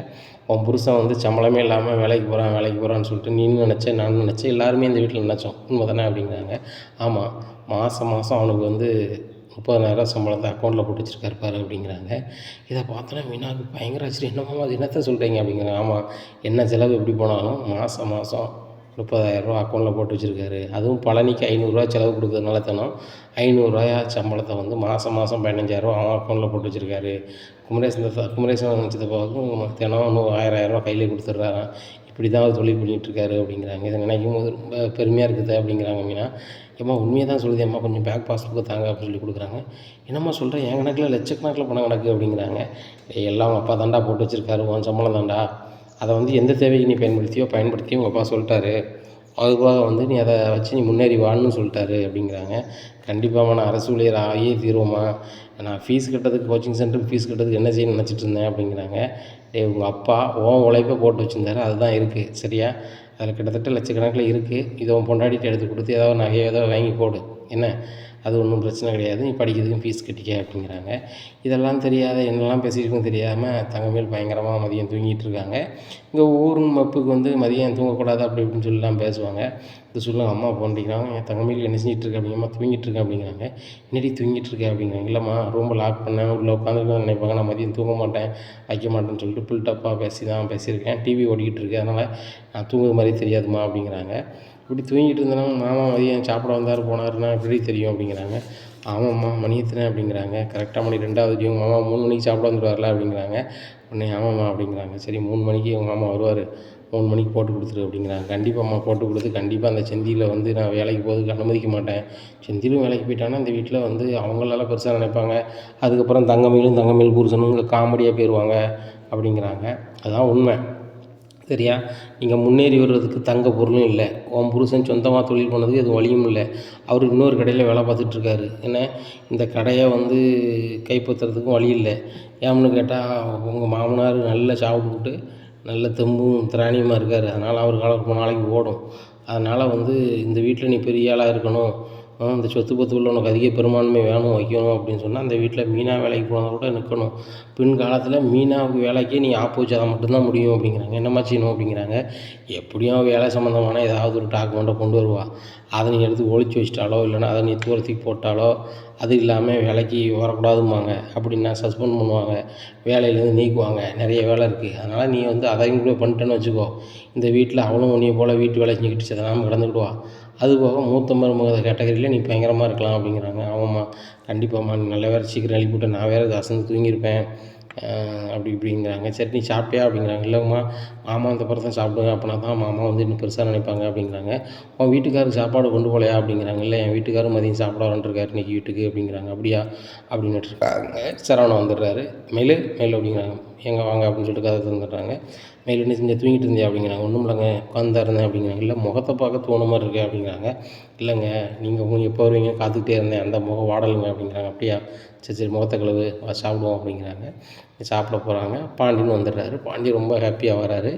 உன் புருஷன் வந்து சம்பளமே இல்லாமல் வேலைக்கு போகிறான்னு சொல்லிட்டு நீனும் நினச்சேன், நானும் நினச்சேன், எல்லாருமே இந்த வீட்டில் நினச்சோம், உண்மை தானே அப்படிங்கிறாங்க. ஆமாம் மாதம் அவனுக்கு வந்து 30,000 சம்பளத்தை அக்கௌண்ட்டில் போட்டு வச்சுருக்காரு பாரு அப்படிங்கிறாங்க. இதை பார்த்தோன்னா மீனாவுக்கு பயங்கர ஆச்சரியம். என்னம்மா அது என்னத்தை சொல்கிறீங்க அப்படிங்கிறாங்க. ஆமாம் என்ன செலவு எப்படி போனாலும் மாதம் 30,000 அக்கௌண்ட்டில் போட்டு வச்சுருக்காரு. அதுவும் பழனிக்கு 500 செலவு கொடுக்குறதுனால தினம் 500 சம்பளத்தை வந்து மாதம் 15,000 அவன் அக்கௌண்ட்டில் போட்டு வச்சுருக்காரு. குமரேசன் சித்தப்பாவுக்கும் தினம் 1,000 கையிலே கொடுத்துட்றாராம். இப்படி தான் அவர் தொழில் பண்ணிகிட்ருக்காரு அப்படிங்கிறாங்க. இதை நினைக்கும் போது ரொம்ப பெருமையாக இருக்குது அப்படிங்கிறாங்க மீனா. ஏம்மா உண்மையாக தான் சொல்லுது, ஏம்மா கொஞ்சம் பேங்க் பாஸ்புக்கை தாங்க அப்படின்னு சொல்லி கொடுக்குறாங்க. என்னம்மா சொல்கிறேன், என் கணக்கில் லட்சக்கணக்கில் பணம் கிடக்கு அப்படிங்கிறாங்க. எல்லாம் உங்கள் அப்பா தாண்டா போட்டு வச்சுருக்காரு, உன் சம்பளம் தாண்டா, அதை வந்து எந்த தேவைக்கு நீ பயன்படுத்தியோ உங்கள் அப்பா சொல்லிட்டாரு, அதுக்காக வந்து நீ அதை வச்சு நீ முன்னேறி வான்னு சொல்லிட்டாரு அப்படிங்கிறாங்க. கண்டிப்பாக நான் அரசு ஊழியர் ஆகியே தீருவோம்மா, நான் ஃபீஸ் கட்டுறதுக்கு கோச்சிங் சென்டருக்கு ஃபீஸ் கட்டுறதுக்கு என்ன செய்யணும்னு நினச்சிட்டு இருந்தேன் அப்படிங்கிறாங்க. உங்கள் அப்பா உன் உழைப்பை போட்டு வச்சுருந்தாரு, அதுதான் இருக்குது சரியா, அதில் கிட்டத்தட்ட லட்சக்கணக்கில் இருக்குது, இதை உன் பொண்டாட்டிகிட்ட எடுத்து கொடுத்து ஏதோ நகையோ ஏதோ வாங்கி போடு என்ன, அது ஒன்றும் பிரச்சனை கிடையாது, நீ படிக்கிறதுக்கும் ஃபீஸ் கட்டிக்க அப்படிங்கிறாங்க. இதெல்லாம் தெரியாத என்னெல்லாம் பேசியிருக்குன்னு தெரியாமல் தங்கமேல் பயங்கரமாக மதியம் தூங்கிட்டு இருக்காங்க. இங்கே ஊர் மப்புக்கு வந்து மதியம் தூங்கக்கூடாது அப்படி இப்படின்னு சொல்லலாம் பேசுவாங்க. இது சொல்லுங்க அம்மா போன்றிக்கிறாங்க. என் தங்கமேல் என்ன செஞ்சிட்ருக்க அப்படிங்கம்மா, தூங்கிட்டுருக்கேன் அப்படிங்கிறாங்க. என்னடி தூங்கிட்டுருக்கேன் அப்படிங்கிறாங்க. இல்லைம்மா ரூமை லாக் பண்ணேன், உள்ளே உட்காந்துருக்கேன்னு நினைப்பாங்க, நான் மதியம் தூங்க மாட்டேன் வைக்க மாட்டேன்னு சொல்லிட்டு புல்டப்பாக பேசியிருக்கேன், டிவி ஓடிக்கிட்டு இருக்கு, அதனால் நான் தூங்குற மாதிரி தெரியாதுமா அப்படிங்கிறாங்க. இப்படி தூங்கிட்டு இருந்தேன்னா மாமா மதியம் சாப்பிட வந்தார் போனாருன்னா எப்படி தெரியும் அப்படிங்கிறாங்க. ஆமாம்மா மணி எத்தனை அப்படிங்கிறாங்க. கரெக்டாக மணி 2வது மாமா 3 மணிக்கு சாப்பிட வந்துடுவார்ல அப்படிங்கிறாங்க. உடனே ஆமாம்மா அப்படிங்கிறாங்க. சரி 3 மணிக்கு உங்கள் மாமா வருவார், 3 மணிக்கு போட்டு கொடுத்துரு அப்படிங்கிறாங்க. கண்டிப்பாம்மா போட்டு கொடுத்து கண்டிப்பாக அந்த செந்தியில் வந்து நான் வேலைக்கு போகிறதுக்கு அனுமதிக்க மாட்டேன். செந்திலும் வேலைக்கு போயிட்டாங்கன்னா இந்த வீட்டில் வந்து அவங்களால பெருசாக நினைப்பாங்க, அதுக்கப்புறம் தங்கமேல் புருஷனும் இங்கே காமெடியாக போயிடுவாங்க அப்படிங்கிறாங்க. அதுதான் உண்மை சரியா, நீங்கள் முன்னேறி வர்றதுக்கு தங்க பொருளும் இல்லை, உன் புருஷன் சொந்தமாக தொழில் பண்ணதுக்கு எதுவும் வழியும் இல்லை, அவர் இன்னொரு கடையில் வேலை பார்த்துட்ருக்காரு, என்ன இந்த கடையை வந்து கைப்பற்றுறதுக்கும் வழி இல்லை. ஏன்னு கேட்டால் உங்கள் மாமனார் நல்ல சாப்பிட்டுக்கிட்டு நல்ல தெம்பும் திராணியுமாக இருக்கார், அதனால் அவர் காலம் ரொம்ப நாளைக்கு ஓடும். அதனால் வந்து இந்த வீட்டில் நீ பெரிய ஆளாக இருக்கணும், இந்த சொத்து பத்துக்குள்ள உனக்கு அதிக பெரும்பான்மை வேணும் வைக்கணும் அப்படின்னு சொன்னால் அந்த வீட்டில் மீனா வேலைக்கு போனால் கூட நிற்கணும். பின் காலத்தில் மீனாவுக்கு வேலைக்கே நீ ஆப்பு வச்சால் மட்டும்தான் முடியும் அப்படிங்கிறாங்க. என்னம்மா செய்யணும் அப்படிங்கிறாங்க. எப்படியும் வேலை சம்மந்தமான ஏதாவது ஒரு டாக்குமெண்ட்டை கொண்டு வருவா, அதை நீ எடுத்து ஒழிச்சு வச்சிட்டாலோ இல்லைனா அதை நீ தூரத்துக்கு போட்டாலோ அது இல்லாமல் வேலைக்கு வரக்கூடாதும்பாங்க, அப்படின்னா சஸ்பெண்ட் பண்ணுவாங்க, வேலையிலேருந்து நீக்குவாங்க, நிறைய வேலை இருக்குது, அதனால் நீ வந்து அதையும் கூட பண்ணிட்டேன்னு வச்சுக்கோ, இந்த வீட்டில் அவளும் உன்னைய போல் வீட்டு வேலை செஞ்சுக்கிட்டு சதனாமல் கிடந்துக்கிடுவா, அதுபோக மூத்த மருமக கேட்டகரியில் நீ பயங்கரமாக இருக்கலாம் அப்படிங்கிறாங்க. ஆமாம்மா கண்டிப்பாம்மா, நீ நல்ல வேறு சீக்கிரம் எழுப்பிவிட்ட, நான் வேறு அசந்து தூங்கியிருப்பேன் அப்படி இப்படிங்கிறாங்க. சரி நீ சாப்பிட்டியா அப்படிங்கிறாங்க. இல்லைம்மா மாமா அந்த பிறகு தான் சாப்பிடுங்க, அப்படின்னா தான் மாமா வந்து இன்னும் பெருசாக நினைப்பாங்க அப்படிங்கிறாங்க. உன் வீட்டுக்காரருக்கு சாப்பாடு கொண்டு போகலையா அப்படிங்கிறாங்க. இல்லை என் வீட்டுக்காரர் மதியம் சாப்பிட வரன்ட்ருக்காரு இன்றைக்கி வீட்டுக்கு அப்படிங்கிறாங்க. அப்படியா அப்படின்னுட்டுருக்காங்க. சரவணன் வந்துடுறாரு. மேலு அப்படிங்கிறாங்க. எங்கே வாங்க அப்படின்னு சொல்லிட்டு கதை தந்துடுறாங்க. மயில் என்ன செஞ்ச தூங்கிட்டு இருந்தியா அப்படிங்கிறாங்க. ஒன்றும் இல்லைங்க உட்காந்து தான் இருந்தேன் அப்படிங்கிறாங்க. இல்லை முகத்தை பார்க்க தோண மாதிரி இருக்கு அப்படிங்கிறாங்க. இல்லைங்க நீங்கள் எப்போ வருவீங்க காத்துக்கிட்டே இருந்தேன் அந்த முகம் வாடலுங்க அப்படிங்கிறாங்க. அப்படியா சரி சரி முகத்தை கழுவு சாப்பிடுவோம் அப்படிங்கிறாங்க. சாப்பிட போகிறாங்க. பாண்டியன் வந்துடுறாரு. பாண்டியன் ரொம்ப ஹாப்பியாக வராரு.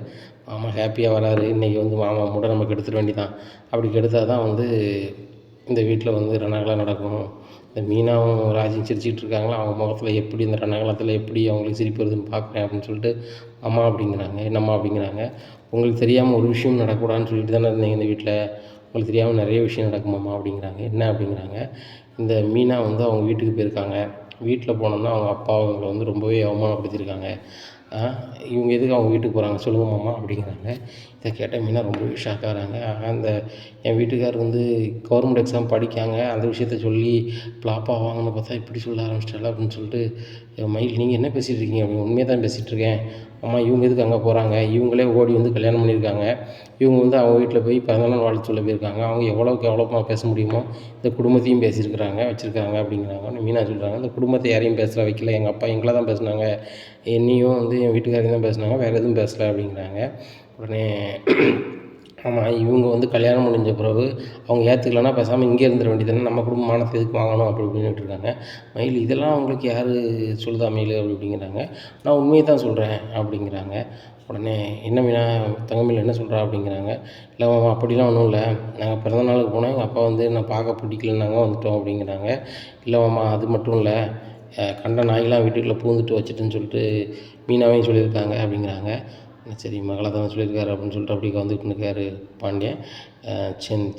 மாமா ஹாப்பியாக வராரு. இன்றைக்கி வந்து மாமா மூட நம்ம கெடுத்துட வேண்டிதான். அப்படி கெடுத்தால் தான் வந்து இந்த வீட்டில் வந்து ரணகலம் நடக்கும். இந்த மீனாவும் ராஜியும் சிரிச்சிக்கிட்டு இருக்காங்களா அவங்க முகத்தில் எப்படி இந்த ரணகலத்தில் எப்படி அவங்களுக்கு சிரிப்பு வருதுன்னு பார்க்குறேன் அப்படின்னு சொல்லிட்டு அம்மா அப்படிங்கிறாங்க. என்னம்மா அப்படிங்கிறாங்க. உங்களுக்கு தெரியாமல் ஒரு விஷயம் நடக்கூடாதுன்னு சொல்லிட்டு தானே இருந்தீங்க இந்த வீட்டில். உங்களுக்கு தெரியாமல் நிறைய விஷயம் நடக்குமாம்மா அப்படிங்கிறாங்க. என்ன அப்படிங்கிறாங்க. இந்த மீனா வந்து அவங்க வீட்டுக்கு போயிருக்காங்க. வீட்டில் போனோம்னா அவங்க அப்பா அவங்கள வந்து ரொம்பவே அவமானப்படுத்தியிருக்காங்க. இவங்க எதுக்கு அவங்க வீட்டுக்கு போகிறாங்க சொல்லுங்க மாமா அப்படிங்கிறாங்க. இதை கேட்ட மீனா ரொம்பவே ஷாக் ஆகிறாங்க. அந்த என் வீட்டுக்கார் வந்து கவர்மெண்ட் எக்ஸாம் படிக்காங்க அந்த விஷயத்த சொல்லி ஃப்ளாப் ஆவாங்கன்னு பார்த்தா இப்படி சொல்ல ஆரம்பிச்சிட்டால அப்படின்னு சொல்லிட்டு மயில் நீங்கள் என்ன பேசிகிட்டு இருக்கீங்க அப்படின்னு உண்மையாக தான் பேசிகிட்ருக்கேன். அம்மா இவங்க எதுக்கு அங்கே போகிறாங்க இவங்களே ஓடி வந்து கல்யாணம் பண்ணியிருக்காங்க. இவங்க வந்து அவங்க வீட்டில் போய் பிறந்தநாள் வாழ்த்து சொல்ல போயிருக்காங்க. அவங்க எவ்வளோக்கு எவ்வளோமா பேச முடியுமோ இந்த குடும்பத்தையும் பேசியிருக்கிறாங்க வச்சுருக்காங்க அப்படிங்கிறாங்க. மீனா சொல்கிறாங்க இந்த குடும்பத்தை யாரையும் பேசல வைக்கல எங்கள் அப்பா எங்களை தான் பேசுனாங்க என்னையும் வந்து என் வீட்டுக்காரையும் தான் பேசுனாங்க வேறு எதுவும் பேசலை அப்படிங்கிறாங்க. உடனே ஆமாம் இவங்க வந்து கல்யாணம் முடிஞ்ச பிறகு அவங்க ஏற்றுக்கலன்னா பேசாமல் இங்கே இருந்துட வேண்டியதானே நம்ம குடும்ப மானத்தை எதுக்கு வாங்கணும் அப்படி இப்படின்னுட்டு இருக்காங்க. மயில் இதெல்லாம் அவங்களுக்கு யார் சொல்லுதா மயில் அப்படி இப்படிங்கிறாங்க. நான் உண்மையை தான் சொல்கிறேன் அப்படிங்கிறாங்க. உடனே என்ன மீனா தங்கமயில் என்ன சொல்கிறா அப்படிங்கிறாங்க. இல்லை மாமா அப்படிலாம் ஒன்றும் இல்லை நாங்கள் பிறந்த நாளுக்கு போனால் எங்கள் அப்பா வந்து நான் பார்க்க பிடிக்கலன்னாங்க வந்துட்டோம் அப்படிங்கிறாங்க. இல்லை மாமா அது மட்டும் இல்லை கண்ட நாய்லாம் வீட்டுக்குள்ளே பூந்துட்டு வச்சுட்டுன்னு சொல்லிட்டு மீனாவையும் சொல்லியிருக்காங்க அப்படிங்கிறாங்க. சரி மகளை தான் சொல்லியிருக்காரு அப்படின்னு சொல்லிட்டு அப்படி வந்துட்டு இருக்காரு பாண்டியன்.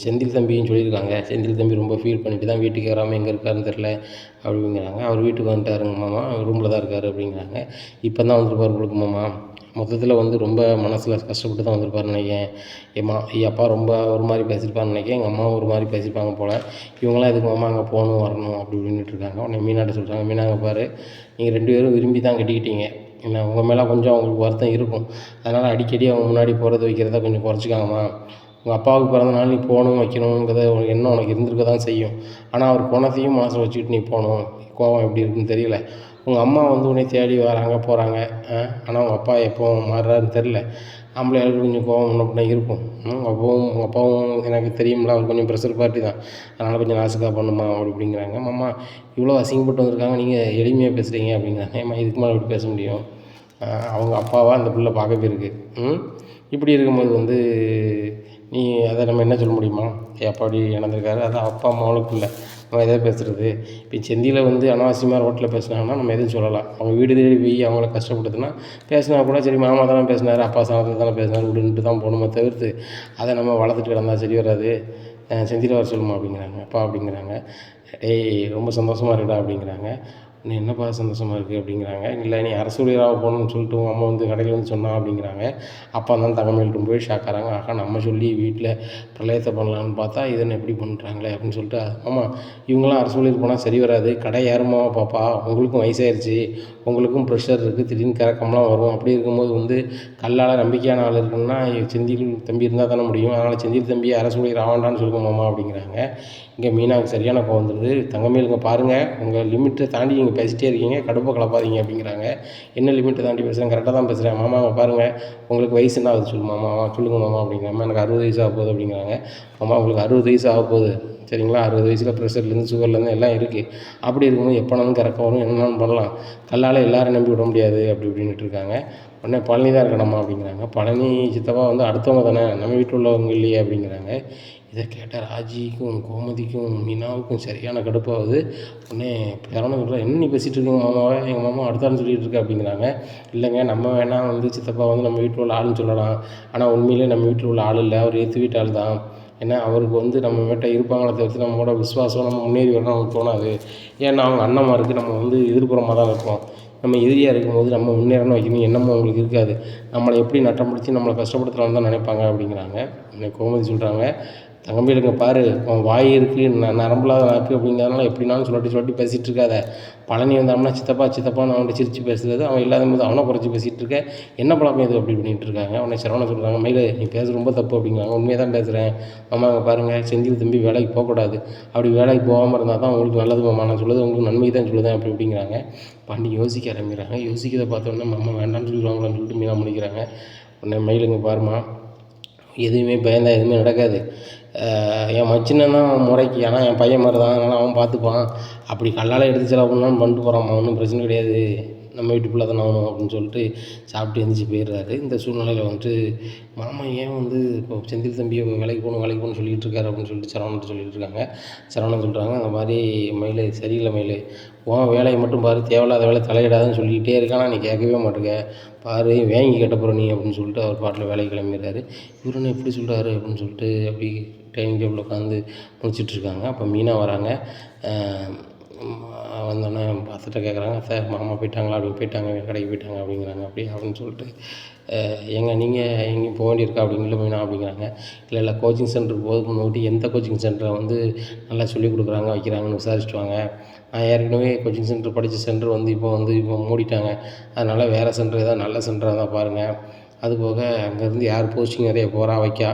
செந்தில் தம்பியும் சொல்லியிருக்காங்க. செந்தில் தம்பி ரொம்ப ஃபீல் பண்ணிட்டு தான் வீட்டுக்கு வராமல் எங்கே இருக்காருன்னு தெரில அப்படிங்கிறாங்க. அவர் வீட்டுக்கு வந்துட்டாருங்க மாமா ரூமில் தான் இருக்கார் அப்படிங்கிறாங்க. இப்போ தான் வந்துருப்பார் உங்களுக்கு மாமா மொத்தத்தில் வந்து ரொம்ப மனசில் கஷ்டப்பட்டு தான் வந்திருப்பாருன்னு நினைக்கிறேன். என் அப்பா ரொம்ப ஒரு மாதிரி பேசியிருப்பாருன்னு நினைக்கிறேன். எங்கள் அம்மாவும் ஒரு மாதிரி பேசியிருப்பாங்க போல். இவங்களாம் எதுக்கு மாமா அங்கே போகணும் வரணும் அப்படி இப்படின்னுட்டு இருக்காங்க. உடனே மீனாட்ட சொல்கிறாங்க. மீனாங்க பாரு நீங்கள் 2 பேரும் விரும்பி தான் கட்டிக்கிட்டீங்க. என்ன உங்கள் மேலே கொஞ்சம் அவங்களுக்கு வருத்தம் இருக்கும். அதனால் அடிக்கடி அவங்க முன்னாடி போகிறது வைக்கிறத கொஞ்சம் குறைச்சிக்காங்கம்மா. உங்கள் அப்பாவுக்கு பிறந்த நாள் நீ போகணும் வைக்கணுங்கிறத ஒரு எண்ணம் உனக்கு இருந்திருக்க தான் செய்யும். ஆனால் அவர் போனதையும் மனசில் வச்சுக்கிட்டு நீ போகணும் கோவம் எப்படி இருக்குன்னு தெரியல. உங்கள் அம்மா வந்து உன்னை தேடி வராங்க போகிறாங்க. ஆனால் உங்கள் அப்பா எப்போ மாறுறாருன்னு தெரில. ஆம்பளை ஆளுக்கு கொஞ்சம் கோவம் முன்ன பின்ன இருக்கும். உங்கள் அப்பாவும் எனக்கு தெரியும்ல அவர் கொஞ்சம் ப்ரெஷர் பார்ட்டி தான். அதனால் கொஞ்சம் நாசுக்காக பண்ணுமா அப்படி இப்படிங்கிறாங்க. மாமா இவ்வளோ அசிங்கப்பட்டு வந்திருக்காங்க நீங்கள் எளிமையாக பேசுகிறீங்க அப்படிங்கிறாங்க. ஏம்மா இதுக்கு மேலே எப்படி பேச முடியும். அவங்க அப்பாவா அந்த பிள்ளை பார்க்க போயிருக்கு. இப்படி இருக்கும்போது வந்து நீ அதை நம்ம என்ன சொல்ல முடியுமா எப்படி இழந்திருக்காரு அதான் அப்பா அம்மாவும் பிள்ளை நம்ம எதை பேசுகிறது. இப்போ செந்தியில் வந்து அனாவசியமாக ரோட்டில் பேசுனாங்கன்னா நம்ம எதுவும் சொல்லலாம். அவங்க வீடு தேடி போய் அவங்கள கஷ்டப்படுத்துனா பேசினா கூட சரி மாமா தானே பேசினார் அப்பா சாணத்தில் தானே பேசினார் விடுன்ட்டு தான் போகணுமே தவிர்த்து அதை நம்ம வளர்த்துட்டு கிடந்தா சரி வராது. செந்தியில் வர சொல்லுமா அப்படிங்கிறாங்க. அப்பா அப்படிங்கிறாங்க. டேய் ரொம்ப சந்தோஷமாக இருக்குடா அப்படிங்கிறாங்க. நீ என்னப்பா சந்தோஷமாக இருக்குது அப்படிங்கிறாங்க. இல்லை நீ அரசு ஊழியராக போகணுன்னு சொல்லிட்டு உங்கள் அம்மா வந்து கடையில் வந்து சொன்னா அப்படிங்கிறாங்க. அப்பா தான் தங்கமயில் ரொம்பவே ஷாக் ஆகிறாங்க. ஆகா நம்ம சொல்லி வீட்டில் பிரளயத்தை பண்ணலான்னு பார்த்தா இதனை எப்படி பண்ணுறாங்களே அப்படின்னு சொல்லிட்டு ஆமாம் இவங்களாம் அரசு ஊழியர் போனால் சரி வராது கடை ஏறுமா பாப்பா உங்களுக்கும் வயசாயிருச்சு உங்களுக்கும் ப்ரெஷர் இருக்குது திடீர்னு கிறக்கம்லாம் வரும். அப்படி இருக்கும்போது வந்து கல்லால் நம்பிக்கையான ஆள் இருக்குன்னா செந்தில் தம்பி இருந்தால் தானே முடியும். அதனால் செந்தில் தம்பி அரசு ஊழியர் ஆவாண்டான்னு சொல்லுங்க மாமா அப்படிங்கிறாங்க. இங்கே மீனாவுக்கு சரியான கோவம் வந்துடுது. தங்கமயிலுங்க பாருங்கள் உங்கள் லிமிட்டை தாண்டி நீங்கள் பேசிகிட்டே இருக்கீங்க கடுப்பை கலப்பாதீங்க அப்படிங்கிறாங்க. என்ன லிமிட்டை தாண்டி பேசுகிறேன் கரெக்டாக தான் பேசுகிறேன் மாமாவை பாருங்கள் உங்களுக்கு வயசு என்ன ஆகுது சொல்லு மாமா சொல்லுங்கள் மாமா அப்படிங்கிறாங்க. எனக்கு 60 வயசு ஆக போகுது அப்படிங்கிறாங்க. மாமா உங்களுக்கு 60 வயசு ஆக போகுது சரிங்களா. 60 வயசில் ப்ரெஷர்லேருந்து சுகர்லேருந்து எல்லாம் இருக்குது. அப்படி இருக்கும்போது எப்போனாலும் கிறக்க வரும் என்னென்னு பண்ணலாம். கல்லால் எல்லோரும் நம்பி விட முடியாது அப்படி இப்படின்ட்டு இருக்காங்க. உடனே பழனி தான் இருக்கணுமா அப்படிங்கிறாங்க. பழனி சித்தப்பா வந்து அடுத்தவங்க தானே நம்ம வீட்டில் உள்ளவங்க இல்லையே அப்படிங்கிறாங்க. இதை கேட்ட ராஜிக்கும் கோமதிக்கும் மீனாவுக்கும் சரியான கடுப்பாகுது. உடனே யாரான சொல்கிறா என்ன நீ பேசிகிட்டு இருக்கீங்க மாமாவை எங்கள் மாமா அடுத்தான்னு சொல்லிகிட்டு இருக்கா அப்படிங்கிறாங்க. இல்லைங்க நம்ம வேணால் வந்து சித்தப்பா வந்து நம்ம வீட்டில் உள்ள ஆளுன்னு சொல்லலாம். ஆனால் உண்மையிலே நம்ம வீட்டில் உள்ள ஆள் இல்லை அவர் ஏற்று வீட்டு ஆள் தான். ஏன்னா அவருக்கு வந்து நம்ம வீட்டை இருப்பாங்களே தவிர்த்து நம்மளோட விசுவாசம் நம்ம முன்னேறி வரணும் அவங்களுக்கு தோணாது. ஏன்னா அவங்க அண்ணன்மாருக்கு நம்ம வந்து எதிர்ப்புறமாக தான் இருக்கோம். நம்ம எதிரியாக இருக்கும்போது நம்ம முன்னேறணும் வைக்கணும் எண்ணமும் அவங்களுக்கு இருக்காது. நம்மளை எப்படி நட்டம் பிடிச்சி நம்மளை கஷ்டப்படுத்தலாம்னு தான் நினைப்பாங்க அப்படிங்கிறாங்க. கோமதி சொல்கிறாங்க. தங்கமயிலுங்க பாரு உன் வாய் இருக்குது நரம்பில்லாத நாக்கு அப்படிங்கிறதுனால எப்படினாலும் சொல்லி பேசிகிட்டு இருக்காத. பழனி வந்தாங்கன்னா சித்தப்பா சித்தப்பான்னு அவன்கிட்ட சிரித்து பேசுகிறது அவன் இல்லாத போது அவனை குறைச்சி பேசிகிட்டு இருக்க என்ன பழக்கம் இது அப்படி பண்ணிகிட்டு இருக்காங்க. அவனை சரவணை சொல்கிறாங்க. மயில நீ பேசுகிறது ரொம்ப தப்பு அப்படிங்கிறாங்க. உண்மையாக தான் பேசுகிறேன் மாமா அங்கே பாருங்கள் செந்தில் தம்பி வேலைக்கு போகக்கூடாது. அப்படி வேலைக்கு போகாமல் இருந்தால் தான் உங்களுக்கு நல்லது மாமா நான் சொல்லுது உங்களுக்கு நன்மை தான் சொல்லுதேன் அப்படி அப்படிங்கிறாங்க. பாண்டி யோசிக்க ஆரம்பிக்கிறாங்க. யோசிக்கிறத பார்த்தோன்னா மாமா வேண்டாம்னு சொல்லுவாங்களான்னு சொல்லிட்டு மீனா முடிக்கிறாங்க. உடனே மயிலுங்க பாருமா, எதுவுமே பயந்தா எதுவுமே நடக்காது. என் மச்சினன் தான் முறைக்கு, ஆனால் என் பையன் மாதிரி தான், அதனால் அவன் பார்த்துப்பான். அப்படி கல்லால் எடுத்து செலவு பண்ணான்னு பண்ணிட்டு போகிறான்மா, ஒன்றும் பிரச்சனை கிடையாது, நம்ம வீட்டு பிள்ளை தானே ஆகணும் அப்படின்னு சொல்லிட்டு சாப்பிட்டு எழுந்திரிச்சி போயிடுறாரு. இந்த சூழ்நிலையில் வந்துட்டு மாமா ஏன் வந்து இப்போ செந்தில் தம்பியை வேலைக்கு போகணும்னு சொல்லிகிட்டு இருக்காரு அப்படின்னு சொல்லிட்டு சரவணன் சொல்லிகிட்டு இருக்காங்க. சரவணன் சொல்கிறாங்க, அந்த மாதிரி மயில் சரியில்லை மயில், உன் வேலையை மட்டும் பாரு, தேவையில்லாத வேலை தலையிடாதுன்னு சொல்லிக்கிட்டே இருக்கானா, நீ கேட்கவே மாட்டேங்க, பாரு வேங்கி கேட்ட போகிற நீ அப்படின்னு சொல்லிட்டு அவர் பாட்டில் வேலைக்கு கிளம்பிடுறாரு. இவர் என்ன இப்படி சொல்கிறாரு அப்படின்னு சொல்லிட்டு அப்படி டைனிங் டேபிள் உட்காந்து முடிச்சிட்ருக்காங்க. அப்போ மீனா வராங்க. வந்தோடனே அத்தைட்ட கேட்குறாங்க, அத்தை மாமா போயிட்டாங்களா அப்படின்னு. போயிட்டாங்க, கடைக்கு போயிட்டாங்க அப்படிங்கிறாங்க. அப்படியே அப்படின்னு சொல்லிட்டு ஏங்க நீங்கள் எங்கேயும் போக வேண்டியிருக்கா அப்படிங்கிற மீனா அப்படிங்கிறாங்க. இல்லை கோச்சிங் சென்டருக்கு போகிறதுக்கு முன்னாடி எந்த கோச்சிங் சென்டரை வந்து நல்லா சொல்லிக் கொடுக்குறாங்க வைக்கிறாங்கன்னு விசாரிச்சுட்டு வாங்க. நான் ஏற்கனவே கோச்சிங் சென்டர் படித்த சென்டர் வந்து இப்போ மூடிட்டாங்க, அதனால் வேறு சென்டர் ஏதாவது நல்ல சென்டராக தான் பாருங்கள். அதுபோக அங்கேருந்து யார் போஸ்டிங் நிறைய போகிறா வைக்கா,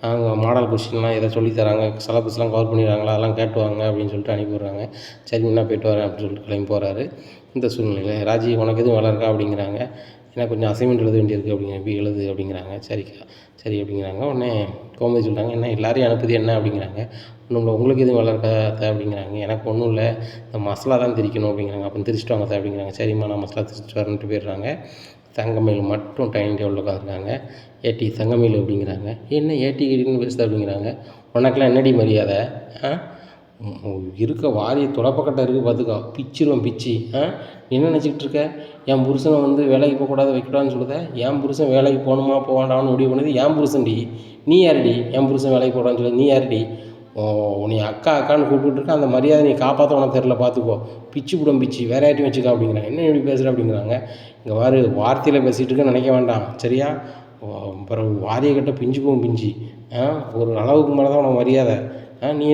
அங்கே மாடல் கொஸ்டின்லாம் எதை சொல்லித்தராங்க, சிலபஸ்லாம் கவர் பண்ணிடுறாங்களா, அதெல்லாம் கேட்டுவாங்க அப்படின்னு சொல்லிட்டு அனுப்பி விட்றாங்க. சரி நான் போய்ட்டு வரேன் அப்படின்னு சொல்லிட்டு கிளம்பி போகிறாரு. இந்த சூழ்நிலையில் ராஜி உனக்கு எதுவும் வேலை இருக்கா அப்படிங்கிறாங்க. எனக்கு கொஞ்சம் அசைன்மெண்ட் எழுத வேண்டியிருக்கு அப்படிங்கிற, போய் எழுது அப்படிங்கிறாங்க. சரிக்கா சரி அப்படிங்கிறாங்க. உடனே கோமதி சொல்கிறாங்க, என்ன எல்லாரையும் அனுப்புது என்ன அப்படிங்கிறாங்க. ஒன்றும் இல்லை, உங்களுக்கு எதுவும் வேலை இருக்கா அத்தை அப்படிங்கிறாங்க. எனக்கு ஒன்றும் இல்லை, இந்த மசாலா தான் திரிக்கணும் அப்படிங்கிறாங்க. அப்போ திரிச்சிட்டு வாங்க அத்தை அப்படிங்கிறாங்க. சரிம்மா நான் மசாலா திரிச்சிட்டு வரேன்ட்டு போயிடுறாங்க. தங்கமயில் மட்டும் டைனிங் டேபிளில் உட்காந்துருக்காங்க. ஏட்டி தங்கமயில் அப்படிங்கிறாங்க. என்ன ஏட்டி கிட்டின்னு பேசுது அப்படிங்கிறாங்க. உனக்கெல்லாம் என்னடி மரியாதை, இருக்க வாரிய துடப்பக்கட்டை இருக்குது பார்த்துக்கோ, பிச்சிருவேன் பிச்சு. என்ன நினச்சிக்கிட்டு இருக்க, என் புருஷனை வந்து வேலைக்கு போகக்கூடாது வைக்கக்கூடாதுன்னு சொல்லுத, என் புருஷன் வேலைக்கு போகணுமா போகாண்டான்னு முடிவு பண்ணது என் புருஷன்டி, நீ யாருடி என் புருஷன் வேலைக்கு போகக்கூடாதுன்னு சொல்லுது, நீ யாருடி, நீ அக்கா அக்கான்னு கூப்பிட்டுருக்க, அந்த மரியாதை நீ காப்பாற்ற உனக்கு தெரில பார்த்துக்கோ, பிச்சு விடும் பிச்சு, வேற யார்ட்டையும் வச்சுக்கா அப்படிங்கிறாங்க. என்ன இப்படி பேசுகிற அப்படிங்கிறாங்க. இங்கே வார்த்தையில் பேசிகிட்டு இருக்குன்னு நினைக்க வேண்டாம் சரியா, அப்புறம் வாரியக்கிட்ட பிஞ்சு போகும் பிஞ்சு, ஒரு அளவுக்கு மேலே தான் உனக்கு மரியாதை. நீ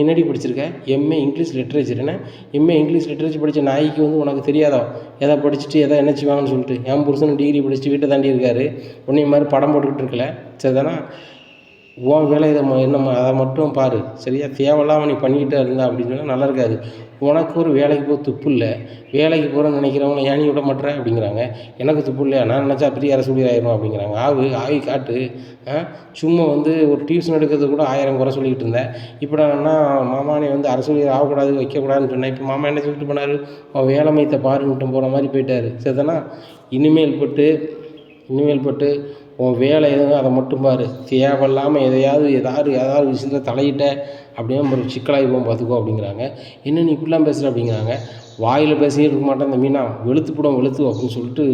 என்னடி படிச்சிருக்க, எம்ஏ இங்கிலீஷ் லிட்ரேச்சர், என்ன எம்ஏ இங்கிலீஷ் லிட்ரேச்சர் படித்த நாய்க்கு வந்து உனக்கு தெரியாதோ எதை படிச்சுட்டு எதை என்ன செய்வாங்கன்னு சொல்லிட்டு. என் புருஷன் டிகிரி படிச்சுட்டு வீட்டை தாண்டி இருக்காரு, உன்னைய மாதிரி படம் போட்டுக்கிட்டு இருக்கல சரிதானா, உன் வேலை இதை என்ன அதை மட்டும் பாரு சரியா, தேவையில்லாமல் நீ பண்ணிக்கிட்டே இருந்தா அப்படின்னு சொன்னால் நல்லா இருக்காது. உனக்கு ஒரு வேலைக்கு போக துப்பு இல்லை, வேலைக்கு போகிறேன்னு நினைக்கிறவங்கள ஏன் நீ விட மாட்டேற அப்படிங்கிறாங்க. எனக்கு துப்பு இல்லையா, நான் நினச்சா பெரிய அரசு ஆயிரும் அப்படிங்கிறாங்க. ஆவி காட்டு, சும்மா வந்து ஒரு டியூஷன் எடுக்கிறது கூட 1000 குறை சொல்லிக்கிட்டு இருந்தேன், இப்போ நான் மாமா நீ வந்து அரசு ஆகக்கூடாது வைக்கக்கூடாதுன்னு சொன்னேன், இப்போ மாமா என்ன சொல்லிட்டு போனார், அவன் வேலை மையத்தை பாருன்ட்டு போகிற மாதிரி போயிட்டார் சரிதானா. இனிமேல் பட்டு உன் வேலை எதுவும் அதை மட்டும் பாரு, தேவையில்லாமல் ஏதாவது விஷயத்தில் தலையிட்ட அப்படியே ஒரு சிக்கலாகி போகும் பார்த்துக்கோ அப்படிங்கிறாங்க. என்ன நீ இப்படிலாம் பேசுகிற அப்படிங்கிறாங்க. வாயில் பேசிக்கிட்டு இருக்க மாட்டேன் இந்த மீனா, வெளுத்து அப்படின்னு சொல்லிட்டு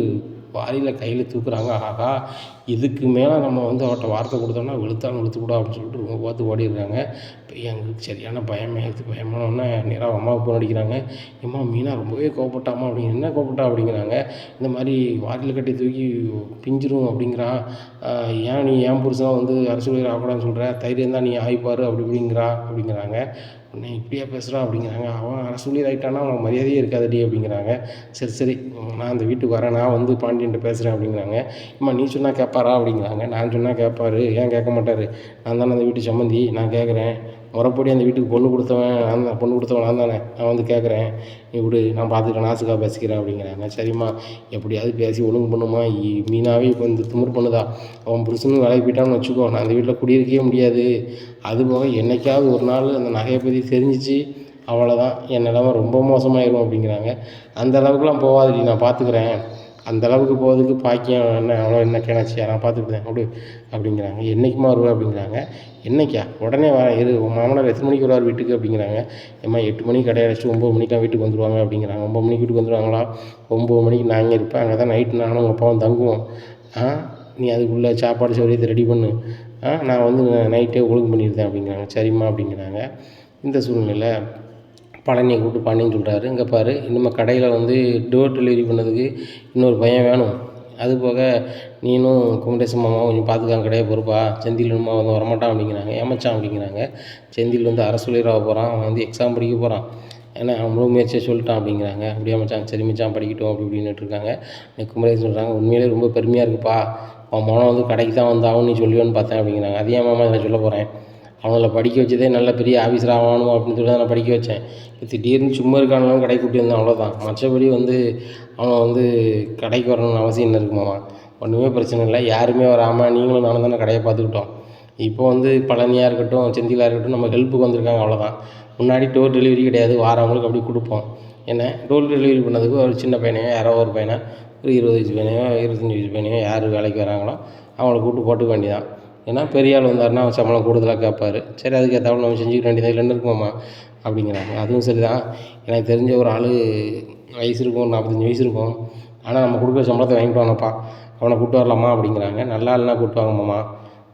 வாரியில் கையில் தூக்குறாங்க. ஆகா, இதுக்கு மேலே நம்ம வந்து அவர்கிட்ட வார்த்தை கொடுத்தோம்னா வெளுத்துக்கூடா அப்படின்னு சொல்லிட்டு ரொம்ப பார்த்து ஓடிடுறாங்க. இப்போ எங்களுக்கு சரியான பயமானோடனே நேராக அம்மாவுக்கு ஃபோன் அடிக்கிறாங்க. ஏம்மா மீனா ரொம்பவே கோவப்பட்டாமா அப்படிங்கிற. என்ன கோவப்பட்டா அப்படிங்கிறாங்க. இந்த மாதிரி வாரியில் கட்டி தூக்கி பிஞ்சிரும் அப்படிங்கிறான், ஏன் நீ என் புருஷன் வந்து அரசு ஊழியர் ஆகக்கூடாதுன்னு சொல்கிற, தைரியம் தான் நீ ஆகிப்பார் அப்படிங்கிறாங்க. உடனே இப்படியா பேசுகிறான் அப்படிங்கிறாங்க. அவன் அரசு ஊழியர் ஆகிட்டான்னா அவனுக்கு மரியாதையே இருக்காதடி அப்படிங்கிறாங்க. சரி நான் அந்த வீட்டுக்கு வரேன், நான் வந்து பாண்டியன்ட்ட பேசுகிறேன் அப்படிங்கிறாங்க. அம்மா நீ சொன்னால் கேட்பாரா அப்படிங்கிறாங்க. நான் சொன்னால் கேட்பாரு, ஏன் கேட்க மாட்டார், நான் தானே அந்த வீட்டு சம்மந்தி, நான் கேட்குறேன், முறைப்படி அந்த வீட்டுக்கு பொண்ணு கொடுத்தவன் நான் தானே, நான் வந்து கேட்குறேன், நீ விடு நான் பார்த்துக்கிறேன், நாசுக்காக பேசிக்கிறேன் அப்படிங்கிறாங்க. சரிம்மா எப்படியாவது பேசி ஒழுங்கு பண்ணுமா, மீனாவே இப்போ இந்த திமிர் பண்ணுதா, அவன் புருஷனும் வேலைக்கு போயிட்டான்னு வச்சுக்கோ, நான் அந்த வீட்டில் குடியிருக்கவே முடியாது, அதுபோக என்றைக்காவது ஒரு நாள் அந்த நகையை பற்றி தெரிஞ்சிச்சு அவ்வளோதான், என் நிலமை ரொம்ப மோசமாயிரும் அப்படிங்கிறாங்க. அந்த அளவுக்குலாம் போகாதடி, நான் பார்த்துக்கிறேன், அந்த அளவுக்கு போகிறதுக்கு பாக்கியம் என்ன கிணச்சி நான் பார்த்துக்கிட்டேன் அப்படிங்கிறாங்க. என்றைக்குமா வருவேன் அப்படிங்கிறாங்க. என்றைக்கா, உடனே வரேன் இரு, உன் மாமனார் எத்தனை மணிக்கு வருவார் வீட்டுக்கு அப்படிங்கிறாங்க. ஏம்மா 8 மணிக்கு கடையை அடைச்சிட்டு 9 மணிக்கெலாம் வீட்டுக்கு வந்துடுவாங்க அப்படிங்கிறாங்க. 9 மணிக்கு வீட்டுக்கு வந்துடுவாங்களா, 9 மணிக்கு நான் இங்கே இருப்பேன், அங்கே தான் நைட்டு நானும் உங்கள் அப்பாவும் தங்குவோம், நீ அதுக்குள்ளே சாப்பாடு சௌகரியத்தை ரெடி பண்ணு, நான் வந்து நைட்டே ஒழுங்கு பண்ணியிருந்தேன் அப்படிங்கிறாங்க. சரிம்மா அப்படிங்கிறாங்க. இந்த சூழ்நிலையில் பழனியை கூப்பிட்டு பாண்டியன்னு சொல்கிறாரு, இங்கே பாரு இனிமேல் கடையில் வந்து டோர் டெலிவரி பண்ணதுக்கு இன்னொரு பையன் வேணும், அதுபோக நீனும் குமரேசன் மாமாவும் கொஞ்சம் பார்த்துக்காங்க கடையை பொறுப்பா, செந்தில் மாமா வந்து வரமாட்டான் அப்படிங்கிறாங்க. ஏமாச்சான் அப்படிங்கிறாங்க. செந்தில் வந்து அரசு ஊழியராக போகிறான், அவன் வந்து எக்ஸாம் படிக்க போகிறான், ஏன்னா அவன் முழு முயற்சியை சொல்லிட்டான் அப்படிங்கிறாங்க. அப்படியே மச்சான், சரி மச்சான் படிக்கட்டும் அப்படின்னுட்டு இருக்காங்க. குமரேசன் சொல்கிறாங்க, உண்மையிலே ரொம்ப பெருமையாக இருக்குப்பா, அவன் மனம் வந்து கடைக்கு தான் வந்து ஆகும் நீ சொல்லுவேன்னு பார்த்தேன் அப்படிங்கிறாங்க. அதே மாமா இதில் சொல்ல போகிறேன், அவங்கள படிக்க வச்சதே நல்ல பெரிய ஆஃபீஸர் ஆகணும் அப்படின்னு சொல்லி தான் நான் படிக்க வச்சேன், திடீர்னு சும்மா இருக்கானாலும் கடைக்கு கூட்டி வந்தேன் அவ்வளோதான், மற்றபடி வந்து அவன் வந்து கடைக்கு வரணும்னு அவசியம் என்ன இருக்குமாமா, ஒன்றுமே பிரச்சனை இல்லை, யாருமே வராமல் நீங்களும் நானும் தானே கடையை பார்த்துக்கிட்டோம். இப்போ வந்து பழனியாக இருக்கட்டும், செந்திலாக இருக்கட்டும், நம்ம ஹெல்ப்புக்கு வந்திருக்காங்க, அவ்வளோதான். முன்னாடி டோர் டெலிவரி கிடையாது, வாரவங்களுக்கு அப்படி கொடுப்போம். என்ன டோர் டெலிவரி பண்ணதுக்கு ஒரு சின்ன பையனையோ யாரோ ஒரு பையனை, ஒரு 20 வயசு பையனையோ 25 வயசு பையனையோ யார் வேலைக்கு வராங்களோ அவங்கள கூப்பிட்டு போட்டுக்க வேண்டியதான். ஏன்னா பெரிய ஆள் வந்தாருன்னா அவன் சம்பளம் கூடுதலாக கேட்பாரு. சரி, அதுக்கு ஏற்றாப்புல நம்ம செஞ்சுக்க வேண்டியதாக இல்லைன்னு இருக்குமாம்மா அப்படிங்கிறாங்க. அதுவும் சரி தான். எனக்கு தெரிஞ்ச ஒரு ஆள் வயசு இருக்கும், 45 வயசு இருக்கும். ஆனால் நம்ம கொடுக்குற சம்பளத்தை வாங்கிட்டு வாங்கப்பா, அவனை கூப்பிட்டு வரலாமா அப்படிங்கிறாங்க. நல்லா ஆள்னா கூப்பிட்டு வாங்கம்மாம்மா,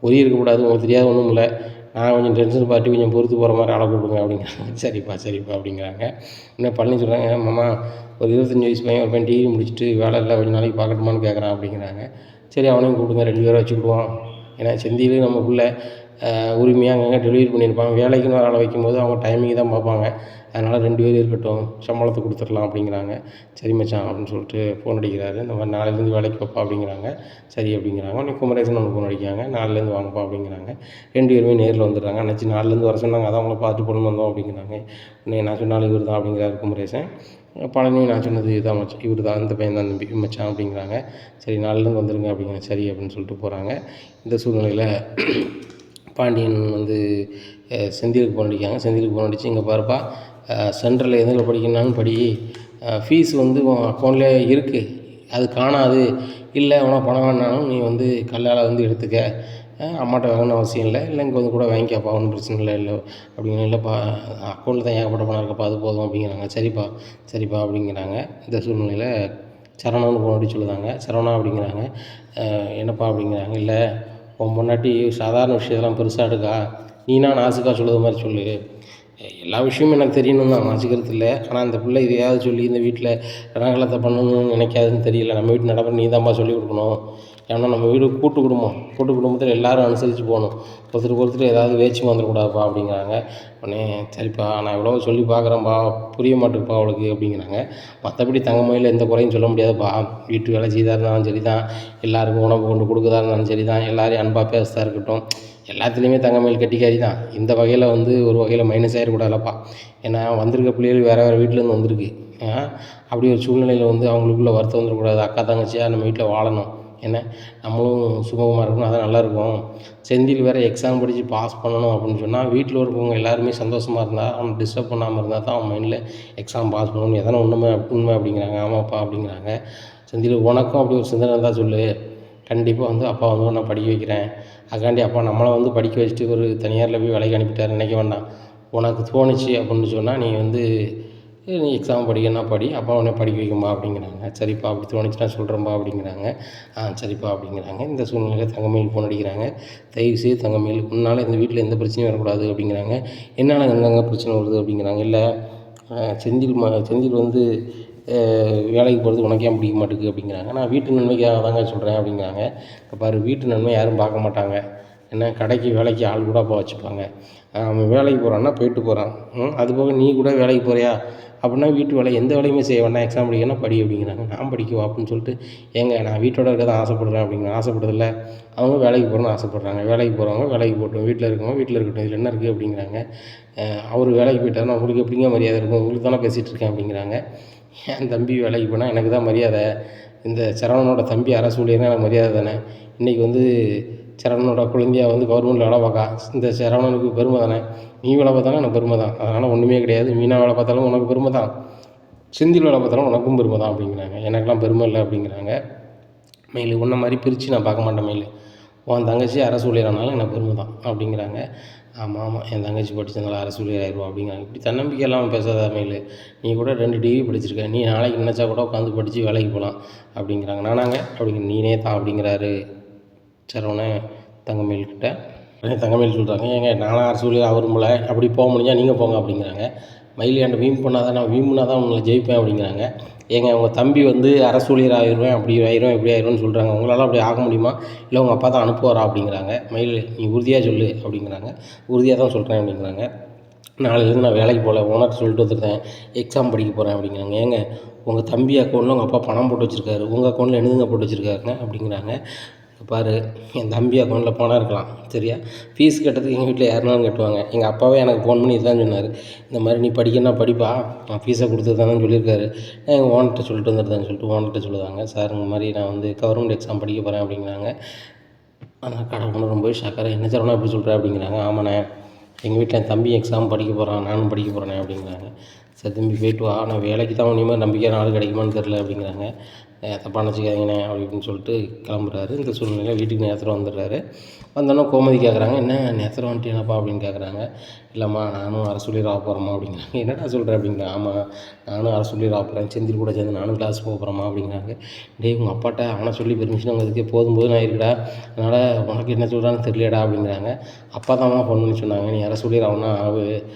ஒரே இருக்கக்கூடாது, உங்களுக்கு தெரியாது ஒன்றும் இல்லை, நான் கொஞ்சம் டென்ஷன் பார்ட்டி கொஞ்சம் பொறுத்து போகிற மாதிரி ஆளை கூப்பிடுங்க அப்படிங்கிறாங்க. சரிப்பா சரிப்பா அப்படிங்கிறாங்க. இன்னும் பழனி சொல்கிறாங்க, மாமா ஒரு 25 வயசு பையன் ஒரு பையன் டிவி முடிச்சுட்டு வேலை இல்லை, கொஞ்சம் நாளைக்கு பார்க்கட்டுமான்னு கேட்குறான் அப்படிங்கிறாங்க. சரி, அவனையும் கூப்பிடுங்க, 2 பேரை வச்சுக்கிடுவோம். ஏன்னா செந்தில் நம்ம புள்ள உரிமையாக அங்கங்கே டெலிவரி பண்ணியிருப்பாங்க. வேலைக்குன்னு ஒரு ஆளை வைக்கும்போது அவங்க டைமிங் தான் பார்ப்பாங்க. அதனால் 2 பேர் இருக்கட்டும், சம்பளத்தை கொடுத்துடலாம் அப்படிங்கிறாங்க. சரி மச்சான் அப்படின்னு சொல்லிட்டு ஃபோன் அடிக்கிறாரு. இந்த மாதிரி நாளையிலேருந்து வேலைக்கு வைப்பா அப்படிங்கிறாங்க. சரி அப்படிங்கிறாங்க. உடனே குமரேசன் ஒன்று ஃபோன் அடிக்கிறாங்க. நாளையிலேருந்து வாங்கப்பா அப்படிங்கிறாங்க. 2 பேருமே நேரில் வந்துடுறாங்க. அன்னைக்கு நாளையிலேருந்து வர சொன்னாங்க, அதான் அவங்கள பார்த்துட்டு போகணுன்னு வந்தோம் அப்படிங்கிறாங்க. உடனே நான் சொன்னாலும் இவர் தான் அப்படிங்கிறாரு குமரேசன். பழனி நான் சொன்னது இதுதான் மச்சான், இவர் தான், இந்த பையன் தான் தம்பி மச்சான் அப்படிங்கிறாங்க. சரி, நாளையிலேருந்து வந்துடுங்க அப்படிங்கிறாங்க. சரி அப்படின்னு சொல்லிட்டு போகிறாங்க. இந்த சூழ்நிலையில் பாண்டியன் வந்து செந்திலுக்கு ஃபோன் அடிக்காங்க. செந்திலுக்கு ஃபோன் அடித்து, இங்கே பாருப்பா, சென்ட்ரலில் எதில் படிக்கணும்னாலும் படி, ஃபீஸ் வந்து உன் அக்கௌண்ட்லேயே இருக்குது, அது காணாது, இல்லை உனக்கு பணம் வேணாலும் நீ வந்து கல்லால் வந்து எடுத்துக்க, அம்மாட்ட வாங்கணும்னு அவசியம் இல்லை, இல்லை இங்கே வந்து கூட வாங்கிக்கப்பா, ஒன்றும் பிரச்சனை இல்லை, இல்லை அப்படிங்கிற. இல்லைப்பா, அக்கௌண்ட்டில் தான் ஏகப்பட்ட பணம் இருக்கப்பா, அது போதும் அப்படிங்கிறாங்க. சரிப்பா சரிப்பா அப்படிங்கிறாங்க. இந்த சூழ்நிலையில் சரவணான்னு ஃபோன் அடிச்சு சொல்லுதாங்க. சரவணா அப்படிங்கிறாங்க. என்னப்பா அப்படிங்கிறாங்க. இல்லை, உன் பொண்டாட்டி சாதாரண விஷயத்தெல்லாம் பெருசாக எடுக்கா, நீனா நாசுக்காக சொல்லுறது மாதிரி சொல்லு, எல்லா விஷயமும் எனக்கு தெரியணும் தான், நாசிக்கிறது இல்லை, ஆனால் அந்த பிள்ளை இதையாவது சொல்லி இந்த வீட்டில் ரணகலத்தை பண்ணணும்னு நினைக்காதுன்னு தெரியல. நம்ம வீட்டு நடப்பு நீ தான்ப்பா சொல்லிக் கொடுக்கணும். ஏன்னா நம்ம வீடு கூட்டு குடும்பத்தில் எல்லோரும் அனுசரித்து போகணும், ஒருத்தருக்கு ஏதாவது வேச்சு வந்துடக்கூடாதுப்பா அப்படிங்கிறாங்க. உடனே சரிப்பா, நான் எவ்வளோ சொல்லி பார்க்குறேன்ப்பா, புரிய மாட்டேங்குப்பா அவளுக்கு அப்படிங்கிறாங்க. மற்றபடி தங்கமயில எந்த குறையும் சொல்ல முடியாதுப்பா, வீட்டு வேலை செய்தா இருந்தாலும் சரி தான், எல்லாருக்கும் உணவு கொண்டு கொடுக்குறதா இருந்தாலும் சரி தான், எல்லாரையும் அன்பாக பேசுறதா இருக்கட்டும், எல்லாத்துலேயுமே தங்கமயில் கட்டிக்காரி தான். இந்த வகையில் வந்து ஒரு வகையில் மைனஸ் ஆகிடக்கூடாதுலப்பா. ஏன்னா வந்திருக்க பிள்ளைகள் வேறு வேறு வீட்டிலேருந்து வந்திருக்கு. அப்படி ஒரு சூழ்நிலையில் வந்து அவங்களுக்குள்ள வருத்தம் வந்துடக்கூடாது. அக்கா தங்கச்சியாக நம்ம வீட்டில் வாழணும், ஏன்னா நம்மளும் சுமூகமாக இருக்கணும், அதான் நல்லாயிருக்கும். செந்தில் வேறு எக்ஸாம் படித்து பாஸ் பண்ணணும் அப்படின்னு சொன்னால் வீட்டில் இருக்கவங்க எல்லாருமே சந்தோஷமாக இருந்தால், அவனை டிஸ்டர்ப் பண்ணாமல் இருந்தால் தான் அவன் மைண்டில் எக்ஸாம் பாஸ் பண்ணணும், எதனா உண்மை அப்படிங்கிறாங்க. ஆமாப்பா அப்படிங்கிறாங்க. செந்தில், உனக்கும் அப்படி ஒரு சிந்தனை தான் சொல்லு, கண்டிப்பாக வந்து அப்பா வந்து நான் படிக்க வைக்கிறேன், அதுக்காண்டி அப்பா நம்மளை வந்து படிக்க வச்சுட்டு ஒரு தனியாரில் போய் வேலைக்கு அனுப்பிட்டார் நினைக்க வேண்டாம். உனக்கு தோணுச்சு அப்படின்னு சொன்னால் நீ வந்து நீ எக்ஸாம் படிக்கணும்னா படி, அப்பா உடனே படிக்க வைக்கும்பா அப்படிங்கிறாங்க. சரிப்பா, அப்படி தோணுச்சுன்னா சொல்கிறேன்பா அப்படிங்கிறாங்க. சரிப்பா அப்படிங்கிறாங்க. இந்த சூழ்நிலையில் தங்கமயில் ஃபோன் அடிக்கிறாங்க. தயவுசெய்து தங்கமயில், உன்னால் இந்த வீட்டில் எந்த பிரச்சனையும் வரக்கூடாது அப்படிங்கிறாங்க. என்னால் எங்கெங்கே பிரச்சனை வருது அப்படிங்கிறாங்க. இல்லை, செந்தில் வந்து வேலைக்கு போகிறது உனக்கு ஏன் பிடிக்க மாட்டேங்குது அப்படிங்கிறாங்க. நான் வீட்டு நன்மைக்காக தாங்க சொல்கிறேன் அப்படிங்கிறாங்க. இப்போ பாரு, வீட்டு நன்மை யாரும் பார்க்க மாட்டாங்க, என்ன கடைக்கு வேலைக்கு ஆள் கூட அப்போ வச்சுப்பாங்க. அவன் வேலைக்கு போகிறான்னா போயிட்டு போகிறான், அதுபோக நீ கூட வேலைக்கு போகிறியா அப்படின்னா வீட்டு வேலை எந்த வேலையுமே செய்ய வேண்டாம், எக்ஸாம் படிக்கணும்னா படி அப்படிங்கிறாங்க. நான் படிக்கவா அப்படின்னு சொல்லிட்டு, ஏங்க நான் வீட்டோட இருக்க தான் ஆசைப்படுறேன் அப்படிங்கிற. ஆசைப்படுறதில்ல, அவங்க வேலைக்கு போகணும்னு ஆசைப்பட்றாங்க. வேலைக்கு போகிறவங்க வேலைக்கு போகட்டும், வீட்டில் இருக்கவங்க வீட்டில் இருக்கட்டும், இதில் என்ன இருக்குது அப்படிங்கிறாங்க. அவர் வேலைக்கு போயிட்டாருன்னா உங்களுக்கு எப்படிங்க மரியாதை இருக்கும், உங்களுக்கு தானே பேசிகிட்டு இருக்கேன் அப்படிங்கிறாங்க. என் தம்பி வேலைக்கு போனால் எனக்கு தான் மரியாதை, இந்த சரவணனோட தம்பி அரசு ஊழியர்னா எனக்கு மரியாதை தானே. இன்றைக்கி வந்து சரவணனோட குழந்தையா வந்து கவர்மெண்ட்டில் வேலை பார்க்கா, இந்த சரவணனுக்கு பெருமை தானே. நீ வேலை பார்த்தாலும் எனக்கு பெருமை தான், அதனால் ஒன்றுமே கிடையாது. மீனா வேலை பார்த்தாலும் உனக்கு பெருமை தான், செந்தில் வேலை பார்த்தாலும் உனக்கும் பெருமை தான் அப்படிங்கிறாங்க. எனக்கெல்லாம் பெருமை இல்லை அப்படிங்கிறாங்க. மயில், உன்ன மாதிரி பிரித்து நான் பார்க்க மாட்டேன் மயில், உன் தங்கச்சி அரசு ஊழியரானாலும் எனக்கு பெருமை தான் அப்படிங்கிறாங்க. ஆமாம், என் தங்கச்சி படித்ததுனால அரசு ஊழியர் ஆயிடுவோம் அப்படிங்கிறாங்க. இப்படி தன்னம்பிக்கை இல்லாமல் பேசாத மயில், நீ கூட 2 டிகிரி படிச்சிருக்க, நீ நாளைக்கு நினச்சா கூட உட்காந்து படித்து வேலைக்கு போகலாம் அப்படிங்கிறாங்க. நானாங்க அப்படிங்கிற, நீனே தான் அப்படிங்கிறாரு சரவணன் தங்கமயில்கிட்ட. தங்கமயில் சொல்கிறாங்க, ஏங்க நானும் அரசு ஊழியர் அவருமில்ல, அப்படி போக முடிஞ்சால் நீங்கள் போங்க அப்படிங்கிறாங்க. மயில், என்கிட்ட வீம்பு பண்ணாதான், நான் வீம்புனா தான் உங்களை ஜெயிப்பேன் அப்படிங்கிறாங்க. ஏங்க உங்கள் தம்பி வந்து அரசு ஊழியர் ஆயிடுவேன், அப்படி ஆயிரும் இப்படி ஆயிரும்னு சொல்கிறாங்க, உங்களால் அப்படி ஆக முடியுமா, இல்லை உங்கள் அப்பா தான் அனுப்புவாரா அப்படிங்கிறாங்க. மயில், நீ உறுதியாக சொல்லு அப்படிங்கிறாங்க. உறுதியாக தான் சொல்கிறேன் அப்படிங்கிறாங்க. நாளையிலேருந்து நான் வேலைக்கு போகல, ஓனர்கிட்ட சொல்லிட்டு வந்துருக்கேன், எக்ஸாம் படிக்க போகிறேன் அப்படிங்கிறாங்க. ஏங்க உங்கள் தம்பி அக்கௌண்ட்டில் உங்கள் அப்பா பணம் போட்டு வச்சுருக்காரு, உங்கள் அக்கௌண்ட்டில் என்னதுங்க போட்டு வச்சுருக்காருங்க அப்படிங்கிறாங்க. பாரு, என் தம்பி அக்கௌண்ட்டில் பணம் இருக்கலாம் சரியா, ஃபீஸ் கட்டுறதுக்கு எங்கள் வீட்டில் யாருனாலும் கட்டுவாங்க. எங்கள் அப்பாவே எனக்கு ஃபோன் பண்ணி இதுதான் சொன்னார், இந்த மாதிரி நீ படிக்கணும்னா படிப்பா, நான் ஃபீஸை கொடுத்து தானே சொல்லியிருக்காரு, எங்கள் ஓனர்கிட்ட சொல்லிட்டு வந்துடுதான்னு சொல்லிட்டு ஓனர்கிட்ட சொல்லுவாங்க. சார் இந்த மாதிரி நான் வந்து கவர்மெண்ட் எக்ஸாம் படிக்க போகிறேன் அப்படிங்கிறாங்க. ஆனால் கடவுள் ரொம்பவே ஷாக்காக, என்ன சார் எப்படி சொல்கிறேன் அப்படிங்கிறாங்க. ஆமாண்ணே, எங்கள் வீட்டில் என் தம்பி எக்ஸாம் படிக்க போகிறான், நானும் படிக்க போகிறேனே அப்படிங்கிறாங்க. சரி தம்பி போய்ட்டு வா, நான் வேலைக்கு தான் இனிமேல் நம்பிக்கையான ஆள் கிடைக்குமான்னு தெரில அப்படிங்கிறாங்க. தப்பாக நினச்சிக்காதீங்கண்ணே அப்படி இப்படின்னு சொல்லிட்டு கிளம்புறாரு. இந்த சூழ்நிலையில் வீட்டுக்கு நேரத்தில் வந்துடுறாரு. வந்தோடனே கோமதி கேட்குறாங்க, என்ன நேரத்தில் வந்துட்டேனப்பா அப்படின்னு கேட்குறாங்க. இல்லைம்மா நானும் அரசூழியர் ஆக போகிறேம்மா அப்படிங்கிறாங்க. என்னடா சொல்கிறேன் அப்படிங்கிறாங்க. ஆமாம், நானும் அரசூழியர் ஆக போகிறேன், செந்தில் கூட சேர்ந்து நானும் கிளாஸ் போக போகிறேம்மா அப்படிங்கிறாங்க. டேய் உங்கள் அப்பாட்ட அவனை சொல்லி பெர்மிஷன் வாங்கிறதுக்கே போதும் ஆயிருக்குடா, அதனால் உனக்கு என்ன சொல்கிறான்னு தெரியலடா அப்படிங்கிறாங்க. அப்பா தான்மா ஃபோன் பண்ணி சொன்னாங்க, நீ அரசூழியர் ஆகுனா ஆகு,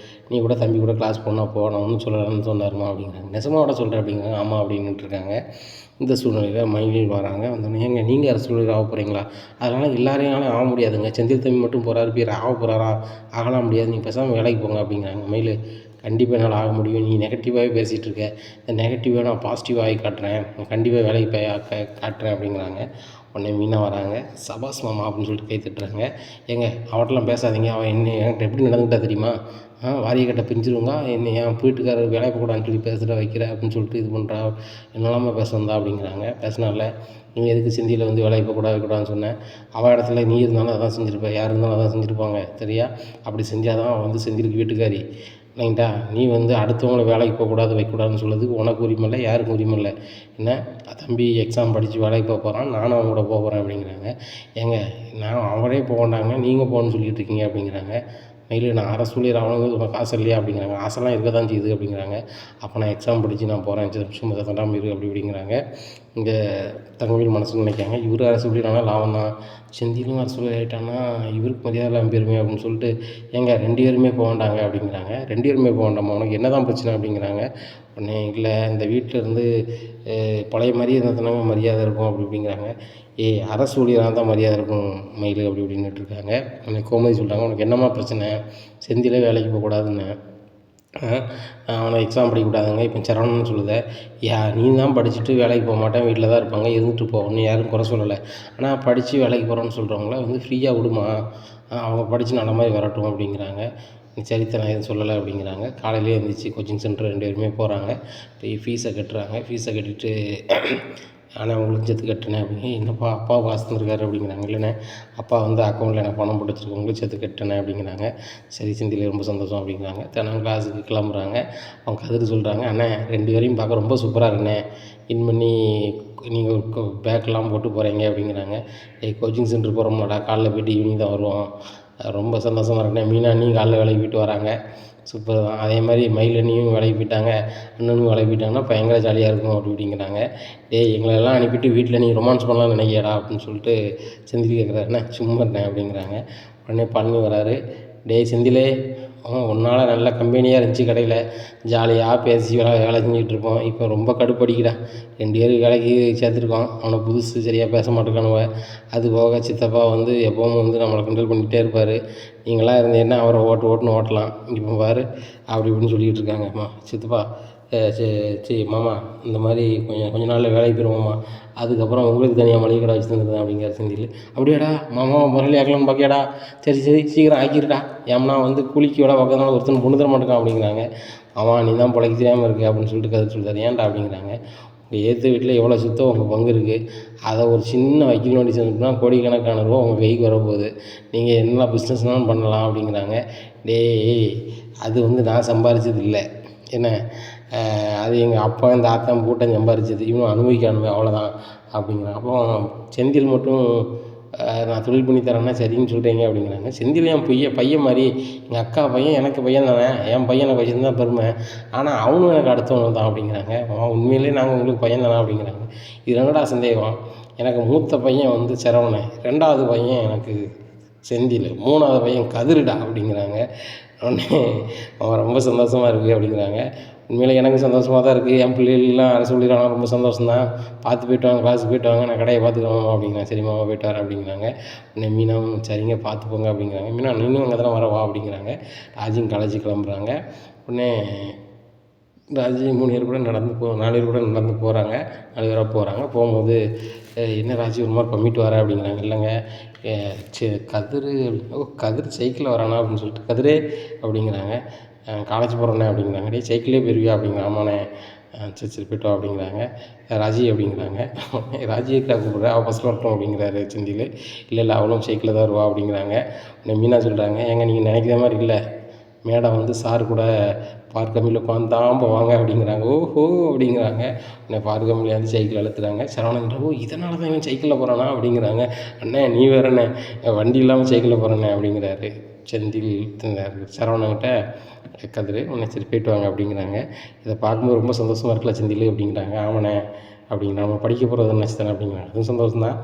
நீ கூட தம்பி கூட கிளாஸ் போனால் போ, நான் ஒன்றும் சொல்லலாம்னு சொன்னாருமா அப்படிங்கிறாங்க. நெசமாவோட சொல்கிறேன் அப்படிங்கிறாங்க. ஆமாம் அப்படின்ட்டு இருக்காங்க. இந்த சூழ்நிலையில் மைனில் வராங்க. வந்தோடனே ஏங்க நீங்கள் அரசூழியர் ஆக போகிறீங்களா, அதனால் எல்லாரையும் ஆக முடியாதுங்க, செந்தில் தம்பி மட்டும் போகிறாரு, பேர் ஆக போகிறாரா, ஆகலாம் முடியாது, நீங்கள் பேசாமல் வேலைக்கு போங்க அப்படிங்கிறாங்க. மயில் கண்டிப்பாக என்னால் ஆக முடியும், நீ நெகட்டிவாகவே பேசிகிட்டு இருக்க, இந்த நெகட்டிவாக நான் பாசிட்டிவாக ஆகி காட்டுறேன், நான் கண்டிப்பாக வேலைக்கு போய் காட்டுறேன் அப்படிங்கிறாங்க. உடனே மீனா வராங்க. சபாஸ் மாமா அப்படின்னு சொல்லிட்டு கை தட்டுறாங்க. ஏங்க அவட்டெல்லாம் பேசாதீங்க, அவன் என்ன என்கிட்ட எப்படி நடந்துக்கிட்டா தெரியுமா, வாரிய கட்ட பிரிஞ்சிருவங்க, என்ன என் வீட்டுக்காரர் வேலை போகக்கூடாதுன்னு சொல்லி பேசுகிற வைக்கிற அப்படின்னு சொல்லிட்டு இது பண்ணுறா, என்னெல்லாமல் பேச வந்தா அப்படிங்கிறாங்க. பேசினால நீ எதுக்கு சிந்தியில் வந்து வேலைக்கு போகக்கூடாதுன்னு சொன்னேன், அவள் இடத்துல நீ இருந்தாலும் அதான் செஞ்சுருப்பேன், யார் இருந்தாலும் அதான் செஞ்சுருப்பாங்க சரியா, அப்படி செஞ்சால் தான் அவன் வந்து செந்திலுக்கு வீட்டுக்காரி இல்லைங்கட்டா, நீ வந்து அடுத்தவங்களை வேலைக்கு போகக்கூடாது வைக்கக்கூடாதுன்னு சொல்கிறதுக்கு உனக்கு உரிமை இல்லை, யாருக்கும் உரிமை இல்லை. என்ன தம்பி எக்ஸாம் படித்து வேலைக்கு போக போகிறான், நானும் அவங்க கூட போக போகிறேன் அப்படிங்கிறாங்க. ஏங்க நான் அவரே போகண்டாங்க, நீங்கள் போகணுன்னு சொல்லிட்டு இருக்கீங்க அப்படிங்கிறாங்க. மயில் நான் அரசூழியர் ஆகணுங்கிறது உங்கள் காசு இல்லையா அப்படிங்கிறாங்க. ஆசைலாம் இருக்க தான் செய்யுது அப்படிங்கிறாங்க. அப்போ நான் எக்ஸாம் படித்து நான் போகிறேன், சும்மா தண்டாமல் இரு அப்படி இப்படிங்கிறாங்க. இங்கே தங்கவேல் மனசு நினைக்காங்க, இவர் அரசூழியர் ஆனால் லாபம் தான், செந்திலும் அரசூழியர் ஆகிட்டான்னா இவருக்கு மரியாதை இல்லாமல் போயிருமே அப்படின்னு சொல்லிட்டு, ஏங்க 2 பேருமே போக வேண்டாங்க அப்படிங்கிறாங்க. 2 பேருமே போக வேண்டாமா, உனக்கு என்ன தான் பிரச்சனை அப்படிங்கிறாங்க. உடனே இல்லை இந்த வீட்டில் இருந்து பழைய மாதிரியே இருந்ததுனாங்க மரியாதை இருக்கும் அப்படி இப்படிங்கிறாங்க. அரசு ஊழியராக தான் மரியாதை இருக்கும் மயில் அப்படி இப்படின்னுட்டு இருக்காங்க. உடனே கோமதி சொல்கிறாங்க, உனக்கு என்னம்மா பிரச்சனை, செந்திலே வேலைக்கு போகக்கூடாதுன்னு, அவனை எக்ஸாம் படிக்கக்கூடாதுங்க, இப்போ சரவணன்னு சொல்லுத, நீ தான் படிச்சுட்டு வேலைக்கு போக மாட்டேன், வீட்டில் தான் இருப்பாங்க, இருந்துட்டு போகணும்னு யாரும் குறை சொல்லலை, ஆனால் படித்து வேலைக்கு போகிறோன்னு சொல்கிறவங்கள வந்து ஃப்ரீயாக விடுமா, அவங்க படித்து நல்ல மாதிரி வரட்டும் அப்படிங்கிறாங்க. சரித்த நான் எதுவும் சொல்லலை அப்படிங்கிறாங்க. காலையிலே எழுந்திரிச்சி கோச்சிங் சென்டர் 2 பேருமே போகிறாங்க. போய் ஃபீஸை கட்டுறாங்க. ஃபீஸை கட்டிட்டு ஆனால் உங்களுக்கு சேர்த்து கட்டினேன் அப்படிங்க. என்னப்பா அப்பா காசு தந்துருக்காரு அப்படிங்கிறாங்க. இல்லைண்ணே அப்பா வந்து அக்கௌண்ட்டில் எனக்கு பணம் போட்டு வச்சுருக்கேன், உங்களுக்கு சேர்த்து கட்டினேன் அப்படிங்கிறாங்க. சரி செந்தில் ரொம்ப சந்தோஷம் அப்படிங்கிறாங்க. தினம் கிளாஸுக்கு கிளம்புறாங்க. அவங்க கதிர் சொல்கிறாங்க, அண்ணே 2 பேரையும் பார்க்க ரொம்ப சூப்பராக இருக்குண்ணே, இன் பண்ணி நீங்கள் பேக்கெலாம் போட்டு போகிறீங்க அப்படிங்கிறாங்க. கோச்சிங் சென்டர் போகிறோம்லடா, காலைல போய்ட்டு ஈவினிங் தான் வருவோம், ரொம்ப சந்தோஷமாக இருக்குண்ணே. மீனா அண்ணியும் காலைல வேலைக்கு போய்ட்டு வராங்க, சூப்பர் தான். அதே மாதிரி மயில் அண்ணியும் வேலைக்கு போயிட்டாங்க, அண்ணனும் வேலைக்கு போயிட்டாங்கன்னா பயங்கர ஜாலியாக இருக்கும் அப்படி இப்படிங்கிறாங்க. எங்களெல்லாம் அனுப்பிட்டு வீட்டில் நீ ரொமான்ஸ் பண்ணலாம்னு நினைக்கியடா அப்படின்னு சொல்லிட்டு செந்தில் கேட்குறாருண்ணே. சும்மா இருந்தேன் அப்படிங்கிறாங்க. உடனே பழனி வராரு. செந்திலே, உன்னால் நல்ல கம்பெனியாக இருந்துச்சு, கடையில் ஜாலியாக பேசி வேலை செஞ்சுக்கிட்டு இருப்போம், இப்போ ரொம்ப கடுப்படிக்கிறா, 2 பேர் வேலைக்கு சேர்த்துருக்கோம், அவனை புதுசு சரியாக பேச மாட்டேக்கானுவ, அது போக சித்தப்பா வந்து எப்போவும் வந்து நம்மளை கிண்டல் பண்ணிகிட்டே இருப்பார், நீங்களாம் இருந்தீங்கன்னா அவரை ஓட்டுன்னு ஓட்டலாம், இப்போ பாரு அப்படி இப்படின்னு சொல்லிக்கிட்டு இருக்காங்க. சித்தப்பா மாமா இந்த மாதிரி கொஞ்ச நாளில் வேலைக்கு போயிடுவோம்மா, அதுக்கப்புறம் உங்களுக்கு தனியாக மளிகை கடை வச்சு தந்துடுறேன் அப்படிங்கிற செந்தில். அப்படியாடா மாமா முதல்ல ஆக்கலாம்னு பார்க்கியாடா, சரி சீக்கிரம் ஆக்கிருடா, ஏம்னா வந்து கூலிக்கு வேலை பார்க்கறதுனால ஒருத்தன் பொண்ணு தர மாட்டேக்கான் அப்படிங்கிறாங்க. ஆமாம் நீ தான் பிழைக்க தெரியாமல் இருக்கு அப்படின்னு சொல்லிட்டு கதை சொல்கிறார். ஏன்டா அப்படிங்கிறாங்க. உங்கள் ஏற்ற வீட்டில் எவ்வளோ சுத்தம் உங்கள் பங்கு இருக்குது, அதை ஒரு சின்ன வக்கீல் நோட்டீஸ் வந்துட்டுனா கோடிக்கணக்கான ரூபா உங்கள் கைக்கு வரப்போகுது, நீங்கள் என்ன பிஸ்னஸ்னாலும் பண்ணலாம் அப்படிங்கிறாங்க. அது வந்து நான் சம்பாரிச்சது இல்லை, என்ன அது எங்கள் அப்பா இந்த ஆத்தான் பூட்டம் சம்பாரிச்சது, இவனும் அனுபவிக்கானுமே அவ்வளோதான் அப்படிங்கிறாங்க. அப்போ செந்தில் மட்டும் நான் தொழில் பண்ணி தரேன்னா சரின்னு சொல்கிறீங்க அப்படிங்கிறாங்க. செந்தில் என் பையன் மாதிரி, எங்கள் அக்கா பையன் எனக்கு பையன் தானே, என் பையன் எனக்கு வச்சுருந்தா பெருமை, ஆனால் அவனும் எனக்கு அடுத்தவனு தான் அப்படிங்கிறாங்க. உண்மையிலே நாங்கள் உங்களுக்கு பையன் தானே அப்படிங்கிறாங்க. இது என்னடா சந்தேகம், எனக்கு மூத்த பையன் வந்து சரவணன், 2வது பையன் எனக்கு செந்தில், 3வது பையன் கதிருடா அப்படிங்கிறாங்க. உடனே அவன் ரொம்ப சந்தோஷமாக இருக்குது அப்படிங்கிறாங்க. உண்மையிலே எனக்கு சந்தோஷமாக தான் இருக்குது, என் பிள்ளைகள்லாம் அரசு ஊழியரானா ரொம்ப சந்தோஷம்தான், பார்த்து போய்ட்டு வாங்க, கிளாஸுக்கு போய்ட்டு வாங்க, நான் கடையை பார்த்துக்குவேன் அப்படிங்கிறாங்க. சரி மாமா போய்ட்டு வரேன் அப்படிங்கிறாங்க. உடனே மீனாவும் சரிங்க பார்த்துப்போங்க அப்படிங்கிறாங்க. மீனா நீனும் அங்கே தானே வரவா அப்படிங்கிறாங்க. ராஜியும் காலேஜுக்கு கிளம்புறாங்க. உடனே ராஜி 3 பேர் கூட 4 பேர் கூட நடந்து போகிறாங்க. 4 பேரா போகிறாங்க. போகும்போது என்ன ராஜி ஒரு மாதிரி பம்மிட்டு வர அப்படிங்கிறாங்க. இல்லைங்க கதிர் கதிர் சைக்கிளில் வரானா அப்படின்னு சொல்லிட்டு கதிரே அப்படிங்கிறாங்க. காலேஜ் போகிறேண்ணே அப்படிங்கிறாங்க. டேய் சைக்கிளே போயிருவியா அப்படிங்கிறான். ஆமாண்ணே. சரி சரி போய்ட்டு வா அப்படிங்கிறாங்க. ராஜி அப்படிங்கிறாங்க. ராஜி எதுக்குடா கூப்பிட்ற, அவள் பஸ்ஸில் வரட்டும் அப்படிங்கிறாரு செந்தில். இல்லை அவளும் சைக்கிளில் தான் வருவா அப்படிங்கிறாங்க. உடனே மீனா சொல்கிறாங்க, ஏங்க நீங்கள் நினைக்கிற மாதிரி இல்லை, மேடம் வந்து சார் கூட பார்க் கம்மியில் உட்காந்து தான் போவாங்க அப்படிங்கிறாங்க. ஓஹோ அப்படிங்கிறாங்க. உடனே பார்க் கம்மியில் வந்து சைக்கிள் அழுத்துறாங்க. சரவணன் ஓ இதனால தான் இவன் சைக்கிளில் போகிறானா அப்படிங்கிறாங்க. அண்ணே நீ வேறண்ணே வண்டி இல்லாமல் சைக்கிளில் போகிறேண்ணே அப்படிங்கிறாரு செந்தில் சரவணன்கிட்ட கதிர். உடனே சரி போய்ட்டு வாங்க அப்படிங்கிறாங்க. இதை பார்க்கும்போது ரொம்ப சந்தோஷமாக இருக்கல செந்தில் அப்படிங்கிறாங்க. ஆமாண்ணே அப்படிங்கிற நம்ம படிக்க போகிறது நினச்சி தானே அப்படிங்கிறாங்க. அதுவும் சந்தோஷம் தான்.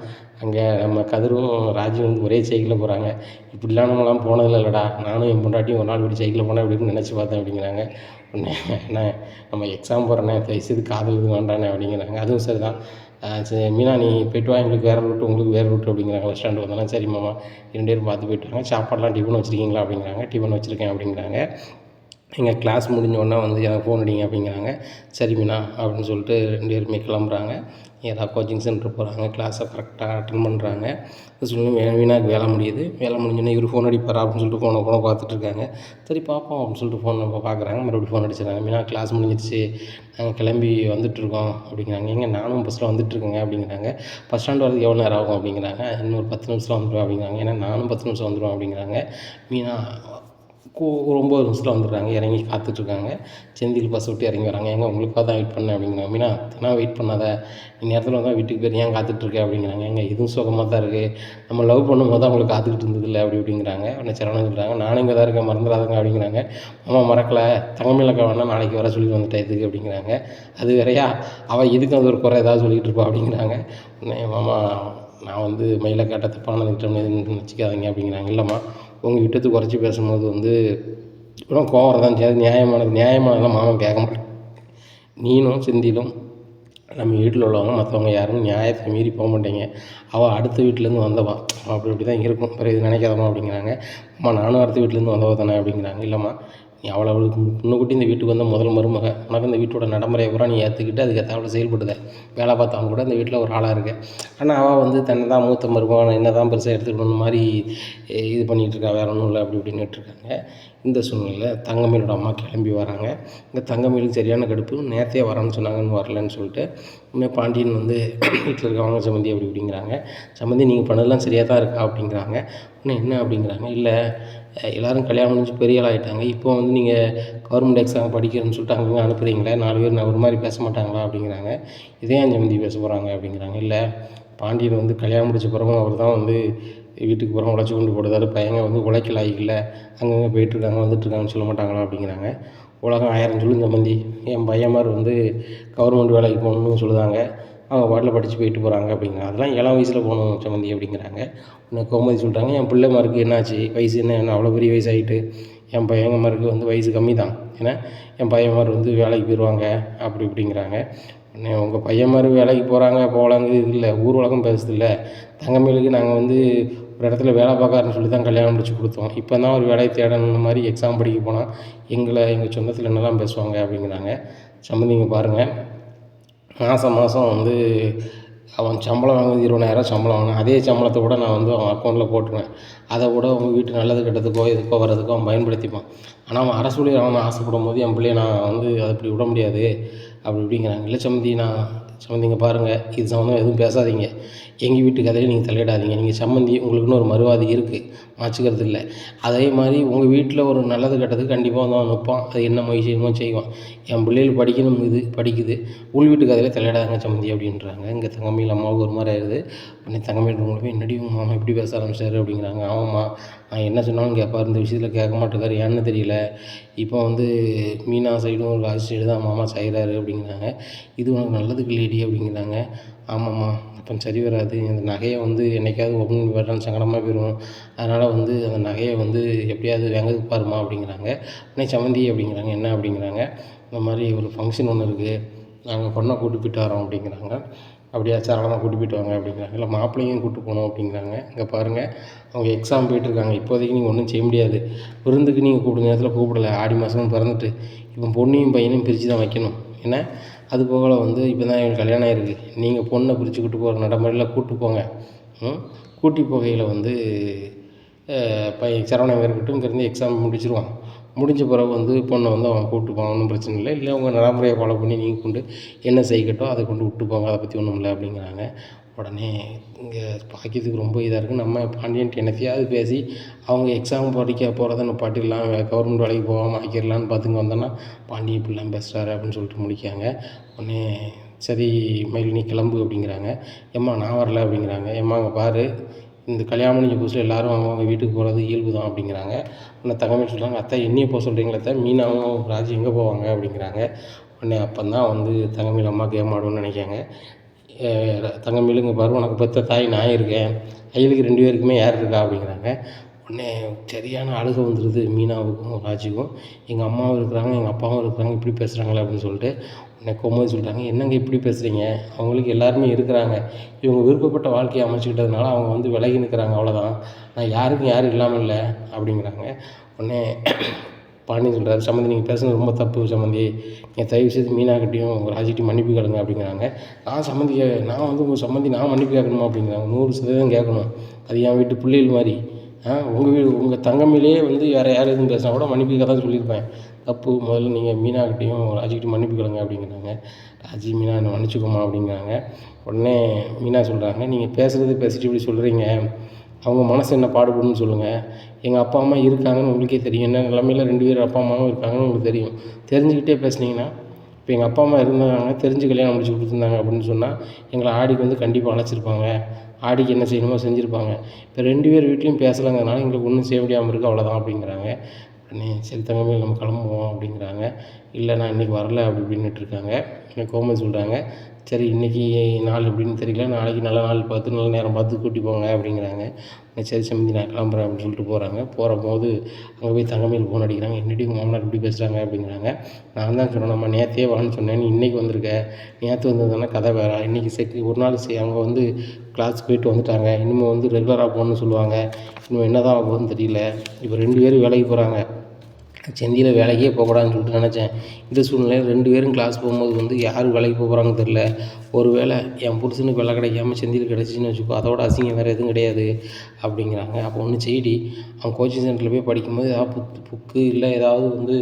அங்கே நம்ம கதிரும் ராஜும் வந்து ஒரே சைக்கிளில் போகிறாங்க. இப்படிலாம் நம்மளாம் போனதில்லை இல்லைடா, நானும் என் பொண்டாட்டியும் ஒரு நாள் இப்படி சைக்கிளில் போனால் எப்படின்னு நினச்சி பார்த்தேன் அப்படிங்கிறாங்க. உடனே அண்ணே நம்ம எக்ஸாம் போகிறேண்ணே தயவுசெய்து காதல் இது வேண்டாண்ணே அப்படிங்கிறாங்க. அதுவும் சரி தான். சரி மீனா நீ போய்ட்டு வா, எங்களுக்கு வேறு ரூட்டு உங்களுக்கு வேறு ரூட்டு அப்படிங்கிறாங்க. பஸ் ஸ்டாண்டு வந்தாலும் சரி மாமா 2 பேரும் பார்த்து போய்ட்டு வாங்க. சாப்பாடெலாம் டிஃபன் வச்சுருக்கீங்களா அப்படிங்கிறாங்க. டிஃபன் வச்சுருக்கேன் அப்படிங்கிறாங்க. எங்கள் கிளாஸ் முடிஞ்ச உடனே வந்து எனக்கு ஃபோன் அடிங்க அப்படிங்கிறாங்க. சரி மீனா அப்படின்னு சொல்லிட்டு 2 பேருமே கிளம்புறாங்க. ஏதாவது கோச்சிங் சென்டர் போகிறாங்க. கிளாஸை கரெக்டாக அட்டன் பண்ணுறாங்க. சொல்லி மீனாவுக்கு வேலை முடியுது. வேலை முடிஞ்சோடனே இவர் ஃபோன் அடிப்பாரா அப்படின்னு சொல்லிட்டு ஃபோனை பார்த்துட்ருக்காங்க. சரி பார்ப்போம் அப்படின்னு சொல்லிட்டு ஃபோனை பார்க்குறாங்க. மறுபடியும் ஃபோன் அடிச்சிடுறாங்க. மீனா கிளாஸ் முடிஞ்சிடுச்சு, நாங்கள் கிளம்பி வந்துட்டுருக்கோம் அப்படிங்கிறாங்க. ஏங்க நானும் பஸ்ஸில் வந்துட்டுருக்கேங்க அப்படிங்கிறாங்க. பஸ் ஸ்டாண்டு வரதுக்கு எவ்வளோ நேரம் ஆகும் அப்படிங்கிறாங்க. இன்னும் ஒரு 10 நிமிஷத்தில் வந்துடுவேன் அப்படிங்கிறாங்க. ஏன்னா நானும் 10 நிமிஷம் வந்துடுவேன் அப்படிங்கிறாங்க. மீனா ஒரு 9 நிமிஷத்தில் வந்துடுறாங்க. இறங்கி காத்துட்ருக்காங்க. செந்தில் பஸ் விட்டு இறங்கி வராங்க. ஏங்க உங்களுக்காக தான் வெயிட் பண்ணேன் அப்படிங்கிறாங்க. மீனா தானே வெயிட் பண்ணாத, நீ நேரத்தில் வந்தால் வீட்டுக்கு போய் ஏன் காத்துட்ருக்க அப்படிங்கிறாங்க. ஏங்க இதுவும் சுகமாக தான் இருக்குது, நம்ம லவ் பண்ணும்போது தான் அவங்களுக்கு காத்துக்கிட்டு இருந்ததில்லை அப்படி இப்படிங்கிறாங்க. உடனே சரவணன் சொல்கிறாங்க, நானும் இங்கே தான் இருக்கேன் மறந்துடாதங்க அப்படிங்கிறாங்க. மாமா மறக்கலை, தங்கமயிலக்கா வேணா நாளைக்கு வர சொல்லி வந்துட்டேன் இதுக்கு அப்படிங்கிறாங்க. அது வேறையா, அவள் இதுக்கு வந்து ஒரு குறை ஏதாவது சொல்லிகிட்டு இருப்பா அப்படிங்கிறாங்க. உடனே மாமா நான் வந்து மயிலக்காட்ட தப்பானதுக்கிட்ட நினச்சிக்காதீங்க அப்படிங்கிறாங்க. இல்லைம்மா உங்கள் விட்டத்து குறைச்சி பேசும்போது வந்து இவ்வளோ கோவம் வரதான் செய்யாது, நியாயமானதெல்லாம் மாமன் கேட்க மாட்டேன். நீனும் செந்திலும் நம்ம வீட்டில் உள்ளவங்க மற்றவங்க யாரும் நியாயத்தை மீறி போக மாட்டேங்க. அவள் அடுத்த வீட்டிலேருந்து வந்தவா, அப்படி தான் இருக்கும், பிறகு இது நினைக்காதம்மா அப்படிங்கிறாங்க. அம்மா நானும் அடுத்த வீட்டிலேருந்து வந்தவா தானே அப்படிங்கிறாங்க. இல்லைம்மா நீ அவளுக்கு முன்னுக்கூட்டி இந்த வீட்டுக்கு வந்த முதல் மருமக, உனக்கு இந்த வீட்டோட நடைமுறையை பூரா நீ ஏற்றுக்கிட்டு அதுக்கு ஏற்றாப்புல செயல்படுத, வேலை பார்த்தவங்க கூட இந்த வீட்டில் ஒரு ஆளாக இருக்க. ஆனால் அவள் வந்து தன்னை தான் மூத்த மருமகன் என்ன தான் பெருசாக எடுத்துக்கணும் மாதிரி இது பண்ணிகிட்ருக்கா, வேற ஒன்றும் இல்லை அப்படி இப்படின்னுட்ருக்காங்க. இந்த சூழ்நிலையில் தங்கமயிலோட அம்மா கிளம்பி வராங்க. இந்த தங்கமயிலுக்கு சரியான கடுப்பு, நேரத்தையே வரேன்னு சொன்னாங்கன்னு வரலன்னு சொல்லிட்டு உண்மையாக பாண்டியன் வந்து வீட்டில் இருக்கவங்க சம்மந்தி அப்படி இப்படிங்கிறாங்க. சம்மந்தி நீங்கள் பண்ணதெல்லாம் சரியாக தான் இருக்கா அப்படிங்கிறாங்க. இன்னும் என்ன அப்படிங்கிறாங்க. இல்லை எல்லோரும் கல்யாணம் முடிஞ்சு பெரிய ஆள் ஆகிட்டாங்க, இப்போ வந்து நீங்கள் கவர்மெண்ட் எக்ஸாம் படிக்கிறேன்னு சொல்லிட்டு அங்கங்கே அனுப்புகிறீங்களே, 4 பேர் நான் ஒரு மாதிரி பேச மாட்டாங்களா அப்படிங்கிறாங்க. இதே ஏன் சம்மந்தி பேச போகிறாங்க அப்படிங்கிறாங்க. இல்லை பாண்டியன் வந்து கல்யாணம் முடிச்ச பிறகும் அவர் தான் வந்து வீட்டுக்கு புறம் உழைச்சி கொண்டு போடுதாரு, பையங்க வந்து உழைக்கல ஆகிக்கல, அங்கங்கே போயிட்டுருக்காங்க வந்துட்டுருக்காங்கன்னு சொல்ல மாட்டாங்களா அப்படிங்கிறாங்க. உலகம் 1000 சொல்லும் சம்மந்தி, என் பையன் மாதிரி வந்து கவர்மெண்ட் வேலைக்கு போகணுன்னு சொல்லுதாங்க, அவங்க பாட்டில் படித்து போயிட்டு போகிறாங்க அப்படிங்கிறாங்க. அதெல்லாம் இளம் வயசில் போகணும் சம்மந்தி அப்படிங்கிறாங்க. உடனே கோமதி சொல்கிறாங்க, என் பிள்ளைமாருக்கு என்னாச்சு, வயசு என்ன அவ்வளோ பெரிய வயசாகிட்டு, என் பையன்மாருக்கு வந்து வயசு கம்மி தான், ஏன்னா என் பையன்மார் வந்து வேலைக்கு போயிடுவாங்க அப்படி இப்படிங்கிறாங்க. உடனே உங்கள் பையன்மார் வேலைக்கு போகிறாங்க போகலாங்க இது இல்லை, ஊர் உலகம் பேசுது இல்லை, தங்கமயிலுக்கு நாங்கள் வந்து ஒரு இடத்துல வேலை பார்க்காருன்னு சொல்லி தான் கல்யாணம் முடிச்சு கொடுத்தோம், இப்போ தான் ஒரு வேலையை தேடணும் மாதிரி எக்ஸாம் படிக்க போனால் எங்கள் சொந்தத்தில் என்னெல்லாம் பேசுவாங்க அப்படிங்கிறாங்க. சம்மந்திங்க பாருங்கள், மாதம் வந்து அவன் சம்பளம் வாங்குறது 20,000 சம்பளம் வாங்கினான், அதே சம்பளத்தை கூட நான் வந்து அவன் அக்கௌண்ட்டில் போட்டுருவேன், அதை கூட உங்கள் வீட்டு நல்லது கெட்டதுக்கோ இதுக்கோ வர்றதுக்கோ அவன் பயன்படுத்திப்பான். ஆனால் அவன் அரசு ஊழியர் அவன் ஆசைப்படும் போது என் பிள்ளைய நான் வந்து அதை அப்படி விட முடியாது அப்படி இப்படிங்கிறாங்க. இல்லை சம்மந்திங்க பாருங்கள், இது சம்மந்தமாக எதுவும் பேசாதீங்க, எங்கள் வீட்டு கதையில் நீங்கள் தலையிடாதீங்க, நீங்கள் சம்மந்தி உங்களுக்குன்னு ஒரு மறுவாதி இருக்குது, மாற்றிக்கிறது இல்லை. அதே மாதிரி உங்கள் வீட்டில் ஒரு நல்லது கெட்டதுக்கு கண்டிப்பாக வந்து அவன் நிற்பான், அது என்ன செய்யணுமோ செய்வான். என் பிள்ளைகள் படிக்கணும், இது படிக்குது, உள் வீட்டு கதையில் தலையிடாதாங்க சம்மந்தி அப்படின்றாங்க. இங்கே தங்கமயில் அம்மாவுக்கு ஒரு மாதிரி ஆயிடுது. உடனே தங்கமயில் உங்களுக்கு என்னடி உங்கள் மாமா எப்படி பேச ஆரம்பிச்சாரு அப்படிங்கிறாங்க. ஆமாம்மா நான் என்ன சொன்னாலும் கேட்பார், இந்த விஷயத்தில் கேட்க மாட்டேங்காரு, ஏன்னு தெரியல, இப்போ வந்து மீனா சைடும் ஒரு ராஜ் சைடு தான் மாமா செய்கிறாரு அப்படிங்கிறாங்க. இது உனக்கு நல்லதுக்கு இல்லையடி அப்படிங்கிறாங்க. ஆமாம்மா அப்போ சரி வராது, அந்த நகையை வந்து என்றைக்காவது ஓப்பன் வரலன்னு சங்கடமாக போயிடும், அதனால் வந்து அந்த நகையை வந்து எப்படியாவது வாங்கிறதுக்கு பாருமா அப்படிங்கிறாங்க. உடனே சம்மந்தி அப்படிங்கிறாங்க. என்ன அப்படிங்கிறாங்க. இந்த மாதிரி ஒரு ஃபங்க்ஷன் ஒன்று இருக்குது, நாங்கள் பொண்ணை கூட்டி போயிட்டு வரோம் அப்படிங்கிறாங்க. அப்படியா சரளமாக கூட்டி போயிட்டு வாங்க அப்படிங்கிறாங்க. இல்லை மாப்பிள்ளையும் கூப்பிட்டு போகணும் அப்படிங்கிறாங்க. இங்கே பாருங்கள், அவங்க எக்ஸாம் போயிட்டுருக்காங்க. இப்போதைக்கு நீங்கள் ஒன்றும் செய்ய முடியாது. விருந்துக்கு நீங்கள் கூப்பிடுற நேரத்தில் கூப்பிடல. ஆடி மாதம் பிறந்துட்டு இப்போ பொண்ணையும் பையனையும் பிரித்து தான் வைக்கணும். ஏன்னா அது போக வந்து இப்போ தான் எங்களுக்கு கல்யாணம் ஆகிருக்கு. நீங்கள் பொண்ணை பிரித்து கூப்பிட்டு போகிற நடைமுறையில் கூப்பிட்டு போங்க. கூட்டி போகையில் வந்து பையன் சரவணன் இருக்கட்டும், இங்கேருந்து எக்ஸாம் முடிச்சிருவான். முடிஞ்ச பிறகு வந்து பொண்ணை வந்து அவன் கூப்பிட்டு போவான், ஒன்றும் பிரச்சனை இல்லை. இல்லை உங்கள் நடைமுறையை ஃபாலோ பண்ணி நீங்கள் கொண்டு என்ன செய்யக்கட்டும் அதை கொண்டு விட்டு போங்க, அதை பற்றி ஒன்றும் இல்லை அப்படிங்கிறாங்க. உடனே இங்கே பாக்கியத்துக்கு ரொம்ப இதாக இருக்குது. நம்ம பாண்டியன்ட்டு என்னத்தையாவது பேசி அவங்க எக்ஸாம் படிக்க போகிறத நிப்பாட்டிடலாம், கவர்மெண்ட் வேலைக்கு போகாமல் ஆக்கிடலான்னு பார்த்துங்க வந்தோன்னா பாண்டியன் இப்படிலாம் பேசுகிறாரு அப்படின்னு சொல்லிட்டு முடிக்காங்க. உடனே சரி மயில் நீ கிளம்பு அப்படிங்கிறாங்க. ஏம்மா நான் வரல அப்படிங்கிறாங்க. ஏம்மா அங்கே பாரு, இந்த கல்யாணம் முடிஞ்ச புதுசில் எல்லோரும் அவங்க வீட்டுக்கு போகிறது இயல்பு தான் அப்படிங்கிறாங்க. உடனே தங்கமணி சொல்கிறாங்க, அத்தை என்னையை போக சொல்கிறீங்களா அத்தை, மீனாவும் ராஜி எங்கே போவாங்க அப்படிங்கிறாங்க. உடனே அப்போ தான் வந்து தங்கமயில் அம்மா கேம் ஆடுன்னு நினைக்காங்க. தங்கமயில் இங்கே பாரு, உனக்கு பெற்ற தாய் நான் இருக்கேன், ஐயலுக்கு 2 பேருக்குமே யார் இருக்கா அப்படிங்கிறாங்க. உடனே சரியான அழுகை வந்துடுது மீனாவுக்கும் ராஜுக்கும். எங்கள் அம்மாவும் இருக்கிறாங்க, எங்கள் அப்பாவும் இருக்கிறாங்க, இப்படி பேசுகிறாங்களே அப்படின்னு சொல்லிட்டு. உடனே கோமதி சொல்கிறாங்க, என்னங்க இப்படி பேசுகிறீங்க, அவங்களுக்கு எல்லாருமே இருக்கிறாங்க, இவங்க விருப்பப்பட்ட வாழ்க்கையை அமைச்சிக்கிட்டதுனால அவங்க வந்து விலகி நிற்கிறாங்க, அவ்வளோதான். நான் யாருக்கும் யாரும் இல்லாமல் இல்லை அப்படிங்கிறாங்க. உடனே பாண்டியன் சொல்கிறார், சம்மந்தி நீங்கள் பேசுனது ரொம்ப தப்பு சம்மந்தி, நீங்கள் தயவு செய்து மீனாக்கிட்டையும் உங்கள் ராஜிக்கிட்டையும் மன்னிப்பு கேளுங்க அப்படிங்கிறாங்க. நான் வந்து உங்கள் சம்மந்தி நான் மன்னிப்பு கேட்கணுமா அப்படிங்கிறாங்க. 100% கேட்கணும், அது என் வீட்டு பிள்ளைகள் மாதிரி. உங்கள் தங்கமையிலே வந்து வேறு யார் எதுவும் பேசினா கூட மன்னிப்பு கேட்க தான் சொல்லியிருப்பேன். தப்பு, முதல்ல நீங்கள் மீனாக்கிட்டையும் ராஜிக்கிட்டையும் மன்னிப்பு கேளுங்க அப்படிங்கிறாங்க. ராஜி மீனா என்னை மன்னிச்சுக்கோமா அப்படிங்கிறாங்க. உடனே மீனா சொல்கிறாங்க, நீங்கள் பேசிட்டு இப்படி சொல்கிறீங்க, அவங்க மனசு என்ன பாடுபடுன்னு சொல்லுங்கள். எங்கள் அப்பா அம்மா இருக்காங்கன்னு உங்களுக்கே தெரியும், என்ன நிலமையில 2 பேர் அப்பா அம்மாவும் இருக்காங்கன்னு உங்களுக்கு தெரியும். தெரிஞ்சுக்கிட்டே பேசுனீங்கன்னா, இப்போ எங்கள் அப்பா அம்மா இருந்தாங்க, தெரிஞ்சு கல்யாணம் முடிச்சு கொடுத்துருந்தாங்க அப்படின்னு சொன்னால் எங்களை ஆடிக்கு வந்து கண்டிப்பாக அழைச்சிருப்பாங்க, ஆடிக்கு என்ன செய்யணுமோ செஞ்சுருப்பாங்க. இப்போ 2 பேர் வீட்லேயும் பேசலைங்கிறதுனால எங்களுக்கு ஒன்றும் செய்ய முடியாமல் இருக்குது, அவ்வளோதான் அப்படிங்கிறாங்க. உடனே சரி தங்கமயில் நம்ம கிளம்புவோம் அப்படிங்கிறாங்க. இல்லை நான் இன்றைக்கி வரல அப்படி இப்படின்னுட்டு இருக்காங்க. கோமதி சொல்கிறாங்க, சரி இன்றைக்கி நாள் எப்படின்னு தெரியல, நாளைக்கு நல்ல நாள் பார்த்து நல்ல நேரம் பார்த்து கூட்டி போங்க அப்படிங்கிறாங்க. சரி சம்மந்தி நான் கிளம்புறேன் அப்படின்னு சொல்லிட்டு போகிறாங்க. போகும்போது அங்கே போய் தங்கமயில் ஃபோன் அடிக்கிறாங்க. என்னடி உங்கள் மாமனார் இப்படி பேசுகிறாங்க அப்படிங்கிறாங்க. நான் தான் சொன்னேன், நம்ம நேற்றே வான்னு சொன்னேன், நீ இன்றைக்கி வந்திருக்க, நேற்று வந்ததுன்னா கதை வேறு, இன்றைக்கி ஒரு நாள் அவங்க வந்து கிளாஸ் போயிட்டு வந்துட்டாங்க, இனிமேல் வந்து ரெகுலராக போகணுன்னு சொல்லுவாங்க, இன்னும் என்ன தான் ஆகுதுன்னு தெரியல. இப்போ 2 பேரும் வேலைக்கு போகிறாங்க, செந்தியில் வேலைக்கே போகக்கூடாதுன்னு சொல்லிட்டு நினச்சேன். இந்த சூழ்நிலையில் 2 பேரும் கிளாஸ் போகும்போது வந்து யார் வேலைக்கு போகிறாங்கன்னு தெரில. ஒரு வேளை என் புருஷனுக்கு வேலை கிடைக்காம செந்தில் கிடச்சிச்சின்னு வச்சுக்கோ, அதோட அசிங்கம் வேறு எதுவும் கிடையாது அப்படிங்கிறாங்க. அப்போ ஒன்று செய்டி, அவன் கோச்சிங் சென்டரில் போய் படிக்கும்போது ஏதாவது புக்கு இல்லை ஏதாவது வந்து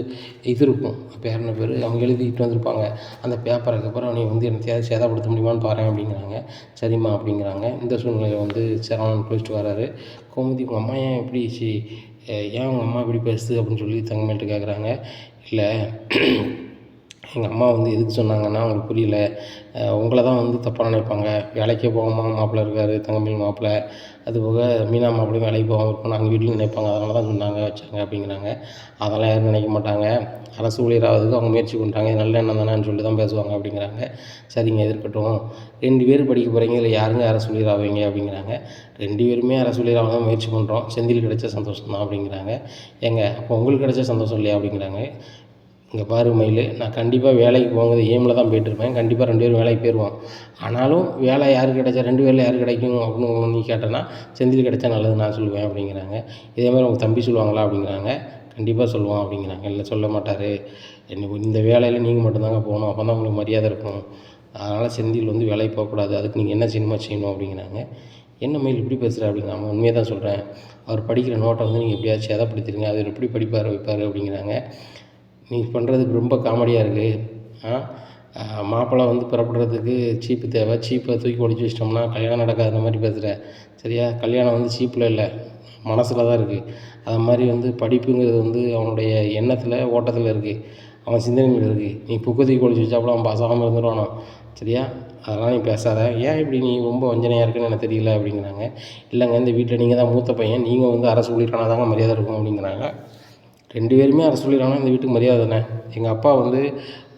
இது இருக்கும், பேர் அவங்க எழுதிக்கிட்டு வந்திருப்பாங்க, அந்த பேப்பருக்கு அவனை வந்து என்னத்தையாவது சேதப்படுத்த முடியுமான்னு பாருங்க அப்படிங்கிறாங்க. சரிம்மா அப்படிங்கிறாங்க. இந்த சூழ்நிலையில் வந்து சரவணன் குளிச்சுட்டு வராரு. கோமதி உங்கள் அம்மா ஏன் இப்படி ஏன் உங்கள் அம்மா இப்படி பேசுது அப்படின்னு சொல்லி தங்கமேல்கிட்ட கேட்குறாங்க. இல்லை எங்கள் அம்மா வந்து எதுக்கு சொன்னாங்கன்னா அவங்களுக்கு புரியல, உங்களை தான் வந்து தப்பாக நினைப்பாங்க, வேலைக்கே போகாமல் மாப்பிள்ளை இருக்கார், தங்கமேல் மாப்பிள்ளை, அதுபோக மீனா மாப்பிள்ளையும் வேலைக்கு போகாமல் இருப்போம் நாங்கள் வீட்லையும் நினைப்பாங்க, அதனால தான் சொன்னாங்க வச்சாங்க அப்படிங்கிறாங்க. அதெல்லாம் யாரும் நினைக்க மாட்டாங்க, அரசு ஊழியராகிறதுக்கு அவங்க முயற்சி பண்ணுறாங்க, இது நல்ல எண்ணம் தானேன்னு சொல்லி தான் பேசுவாங்க அப்படிங்கிறாங்க. சரிங்க இருக்கட்டும், 2 பேர் படிக்க போகிறீங்க, இல்லை யாருங்க அரசு ஊழியர் ஆவீங்க அப்படிங்கிறாங்க. 2 பேருமே அரசு ஊழியராக தான் முயற்சி பண்ணுறோம், செந்தில் கிடைச்ச சந்தோஷம் தான் அப்படிங்கிறாங்க. ஏங்க அப்போ உங்களுக்கு கிடைச்ச சந்தோஷம் இல்லையா அப்படிங்கிறாங்க. இங்கே பாரு மயில், நான் கண்டிப்பாக வேலைக்கு போகிறது எய்மில் தான் போய்ட்டுருப்பேன், கண்டிப்பாக 2 பேரும் வேலைக்கு போயிடுவோம். ஆனாலும் வேலை யாருக்கு கிடைச்சா 2 பேரில் யார் கிடைக்கும் அப்படின்னு நீ கேட்டேன்னா செந்தில் கிடைச்சா நல்லது நான் சொல்லுவேன் அப்படிங்கிறாங்க. இதே மாதிரி உங்கள் தம்பி சொல்லுவாங்களா அப்படிங்கிறாங்க. கண்டிப்பாக சொல்லுவான் அப்படிங்கிறாங்க. இல்லை சொல்ல மாட்டார், இந்த வேலையில் நீங்கள் மட்டும்தாங்க போகணும், அப்போ தான் உங்களுக்கு மரியாதை இருக்கும், அதனால் செந்தில் வந்து வேலைக்கு போகக்கூடாது, அதுக்கு நீங்கள் என்ன செய்யணுமோ செய்யணும் அப்படிங்கிறாங்க. என்ன மயில் இப்படி பேசுகிற அப்படிங்கிறாங்க. அவன் உண்மையை தான் சொல்கிறேன், அவர் படிக்கிற நோட்டை வந்து நீங்கள் எப்படியாச்சும் சேதப்படுத்திடுங்க, அவர் எப்படி படிப்பார் வைப்பார் அப்படிங்கிறாங்க. நீ பண்ணுறது ரொம்ப காமெடியாக இருக்குது, மாப்பிள்ளை வந்து புறப்படுறதுக்கு சீப்பு தேவை, சீப்பை தூக்கி ஒழிச்சு வச்சிட்டோம்னா கல்யாணம் நடக்காத மாதிரி பேசுகிற, சரியா? கல்யாணம் வந்து சீப்பில் இல்லை மனசில் தான் இருக்குது. அது மாதிரி வந்து படிப்புங்கிறது வந்து அவனுடைய எண்ணத்தில் ஓட்டத்தில் இருக்குது, அவன் சிந்தனையில் இருக்குது. நீ புக்கை தூக்கி ஒழிச்சு வச்சாப்புல அவன் பாசாமல் இருந்துடுவானோ, சரியா? அதெல்லாம் நீ பேசாத, ஏன் இப்படி நீ ரொம்ப வஞ்சனையாக இருக்குன்னு எனக்கு தெரியல அப்படிங்கிறாங்க. இல்லைங்க இந்த வீட்டில் நீங்கள் தான் மூத்த பையன், நீங்கள் வந்து அரசு ஊழியரானா தாங்க மரியாதை இருக்கும் அப்படிங்கிறாங்க. 2 பேருமே அரசு ஊழியரானா இந்த வீட்டுக்கு மரியாதை தானே. எங்கள் அப்பா வந்து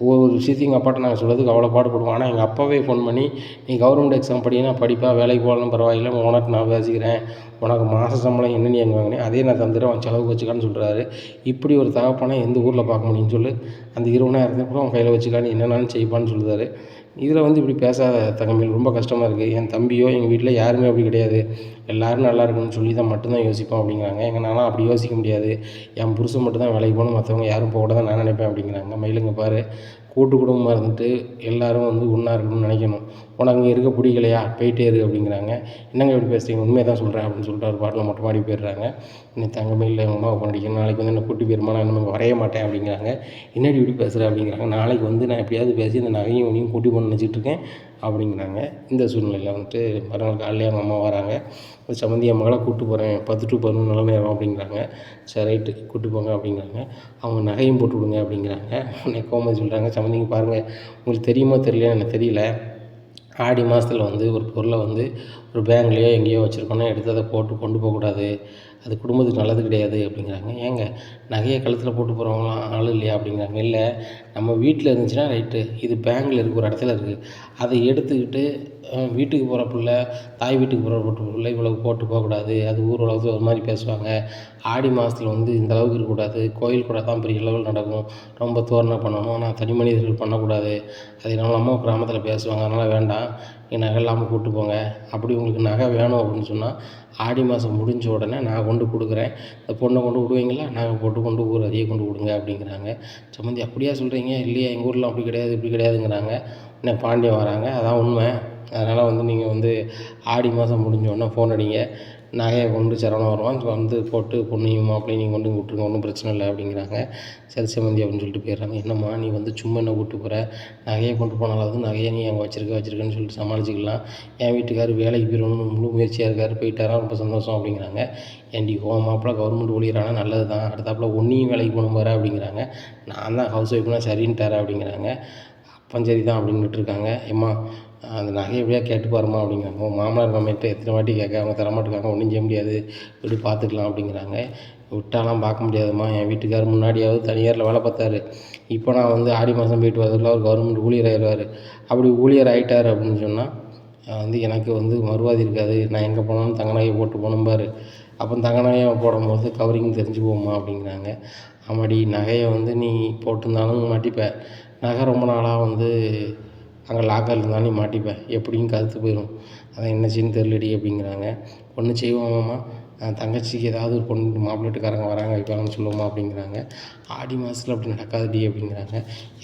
ஒவ்வொரு விஷயத்தையும் எங்கள் அப்பாட்ட நாங்கள் சொல்கிறதுக்கு அவ்வளோ பாடுபடுவோம். ஆனால் எங்கள் அப்பாவே ஃபோன் பண்ணி, நீ கவர்மெண்ட் எக்ஸாம் படின்னா படிப்பா, வேலைக்கு போகலன்னு பரவாயில்ல, உனக்கு நான் பேசிக்கிறேன், உனக்கு மாத சம்பளம் என்ன நீ எங்கே வாங்கினேன் அதே நான் தந்துடுறேன், அவன் செலவுக்கு வச்சுக்கான்னு சொல்கிறாரு. இப்படி ஒரு தகப்பனை எந்த ஊரில் பார்க்க முடியும்னு சொல்லு, அந்த 20,000 கூட அவன் கையில் வச்சுக்கான்னு என்னென்னாலும் செய்வான்னு சொல்லுறாரு. இதில் வந்து இப்படி பேசாத தங்கமேல், ரொம்ப கஷ்டமாக இருக்குது. என் தம்பியோ எங்கள் வீட்டில் யாருமே அப்படி கிடையாது, எல்லோரும் நல்லா இருக்கணும்னு சொல்லி தான் மட்டும்தான் யோசிப்போம் அப்படிங்கிறாங்க. நான்லாம் அப்படி யோசிக்க முடியாது, என் புருஷன் மட்டும் தான் வேலைக்கு போகணும், மற்றவங்க யாரும் போக தான் நான் நினைப்பேன் அப்படிங்கிறாங்க. மயிலுங்க பாரு, கூட்டு குடும்பமாக இருந்துட்டு எல்லோரும் வந்து ஒன்றா இருக்கணும்னு நினைக்கணும், உனக்கு அங்கே இருக்க பிடிக்கலையா போயிட்டே இரு அப்படிங்கிறாங்க. என்னங்க இப்படி பேசுகிறீங்க, உண்மையை தான் சொல்கிறேன் அப்படின்னு சொல்லிட்டு ஒரு பாட்டில் மொட்டை மாடி போயிடுறாங்க. இன்னைக்கு தங்கமயில் எங்கள் அம்மாவை பண்ணிக்கணும், நாளைக்கு வந்து என்ன கூட்டி போயிருமா, நான் நம்ம வரைய மாட்டேன் அப்படிங்கிறாங்க. என்னடி இப்படி பேசுகிறேன் அப்படிங்கிறாங்க. நாளைக்கு வந்து நான் எப்படியாவது பேசி இந்த நகையும் உனியும் கூட்டி போகணும்னு நினச்சிட்ருக்கேன் அப்படிங்கிறாங்க. இந்த சூழ்நிலையில் வந்துட்டு மறுநாள் காலையிலே அவங்க அம்மா வராங்க. ஒரு சம்மந்தி என் மகளை கூப்பிட்டு போகிறேன், 10 to 11 நல்ல நேரம் அப்படிங்கிறாங்க. சரி ரைட்டு கூப்பிட்டு போங்க அப்படிங்கிறாங்க. அவங்க நகையும் போட்டு விடுங்க அப்படிங்கிறாங்க. உடனே கோமதி சொல்கிறாங்க, சம்மந்திங்க பாருங்கள், உங்களுக்கு தெரியுமோ தெரியலையா எனக்கு தெரியல, ஆடி மாதத்தில் வந்து ஒரு பொருளை வந்து ஒரு பேங்க்லேயோ எங்கேயோ வச்சுருக்கோன்னா எடுத்து அதை போட்டு கொண்டு போகக்கூடாது, அது குடும்பத்துக்கு நல்லது கிடையாது அப்படிங்கிறாங்க. ஏங்க நகையை கழுத்தில் போட்டு போகிறவங்களாம் ஆள் இல்லையா அப்படிங்கிறாங்க. இல்லை, நம்ம வீட்டில் இருந்துச்சுன்னா ரைட்டு, இது பேங்கில் இருக்குது, ஒரு இடத்துல இருக்குது, அதை எடுத்துக்கிட்டு வீட்டுக்கு போகிற பிள்ளை, தாய் வீட்டுக்கு போகிற பிள்ளை இவ்வளவு போட்டு போகக்கூடாது, அது ஊர் உலகத்தில் ஒரு மாதிரி பேசுவாங்க, ஆடி மாதத்தில் வந்து இந்த அளவுக்கு இருக்கக்கூடாது, கோயில் கூட தான் பெரிய லெவல் நடக்கும், ரொம்ப தோரணை பண்ணணும், ஆனால் தனி மனிதர்கள் பண்ணக்கூடாது, அது நம்ம நம்ம கிராமத்தில் பேசுவாங்க, அதனால் வேண்டாம், நீங்கள் நகை இல்லாமல் கூப்பிட்டு போங்க, அப்படி உங்களுக்கு நகை வேணும் அப்படின்னு சொன்னால் ஆடி மாதம் முடிஞ்ச உடனே நான் கொண்டு கொடுக்குறேன், இந்த பொண்ணை கொண்டு விடுவீங்களா, நாங்கள் போட்டு கொண்டு ஊர் அதையே கொண்டு விடுங்க அப்படிங்கிறாங்க. சம்மந்தி அப்படியா சொல்கிறீங்க, இல்லையா எங்கள் ஊரில் அப்படி கிடையாது இப்படி கிடையாதுங்கிறாங்க. உடனே பாண்டியன் வராங்க, அதான் உண்மை, அதனால் வந்து நீங்கள் வந்து ஆடி மாதம் முடிஞ்ச உடனே ஃபோன் அடிங்க, நகையை கொண்டு சரவணம் வருவான் வந்து போட்டு பொண்ணையும் மாப்பிள்ளையும் நீங்கள் கொண்டு விட்ருங்க, ஒன்றும் பிரச்சனை இல்லை அப்படிங்கிறாங்க. சரி சம்மந்தி அப்படின்னு சொல்லிட்டு போயிடுறாங்க. என்னம்மா நீ வந்து சும்மா என்ன கூப்பிட்டு போகிற, நகையை கொண்டு போனாலாவது நகையை நீ அங்கே வச்சுருக்கேன்னு சொல்லிட்டு சமாளிச்சிக்கலாம், என் வீட்டுக்காரர் வேலைக்கு போயிடணும்னு முழு முயற்சியாக இருக்கார், போயிட்டாரா ரொம்ப சந்தோஷம் அப்படிங்கிறாங்க. ஏன்டி மாப்பிள்ளை கவர்மெண்ட் ஊழியரானா நல்லது தான், அடுத்தாப்புல ஒன்றையும் வேலைக்கு போகணும் பாரு அப்படிங்கிறாங்க. நான் தான் ஹவுஸ் ஒய்ஃப்னா சரின்ட்டார் அப்படிங்கிறாங்க. அப்போ சரி தான் அப்படின்னு இருக்காங்க. ஏம்மா அந்த நகையை எப்படியா கேட்டு பாருமா அப்படிங்கிறாங்க. மாமனார் மாமியார்கிட்ட எத்தனை வாட்டி கேட்க, அவங்க தரமாட்டுருக்காங்க, ஒன்றும் செய்ய முடியாது, இப்படி பார்த்துக்கலாம் அப்படிங்கிறாங்க. விட்டாலாம் பார்க்க முடியாதும்மா, என் வீட்டுக்காரர் முன்னாடியாவது தனியாரில் வேலை பார்த்தாரு, இப்போ நான் வந்து ஆடி மாதம் போயிட்டு வரதுக்குள்ள அவர் கவர்மெண்ட் ஊழியர் ஆயிடுவார், அப்படி ஊழியர் ஆகிட்டார் அப்படின்னு சொன்னால் வந்து எனக்கு வந்து மறுவாதி இருக்காது, நான் எங்கே போனாலும் தங்க நகையை போட்டு போகணும்பாரு, அப்போ தங்க நகையை போடும்போது கவரிங் தெரிஞ்சு போகுமா அப்படிங்கிறாங்க. ஆமாடி, நகையை வந்து நீ போட்டிருந்தாலும் மாட்டிப்ப, நகை ரொம்ப நாளாக வந்து அங்கே லாக்கரில் இருந்தாலும் நீ மாட்டிப்பேன், எப்படியும் கருத்து போயிடும், அதான் என்ன செய்யணும்னு தெரிலடி அப்படிங்கிறாங்க. ஒன்று செய்வோமாம்மா, தங்கச்சிக்கு ஏதாவது ஒரு பொண்ணு மாப்பிள்ளை வீட்டுக்காரங்க வராங்க வைப்பாங்கன்னு சொல்லுவோமா அப்படிங்கிறாங்க. ஆடி மாதத்தில் அப்படி நடக்காதுடி அப்படிங்கிறாங்க.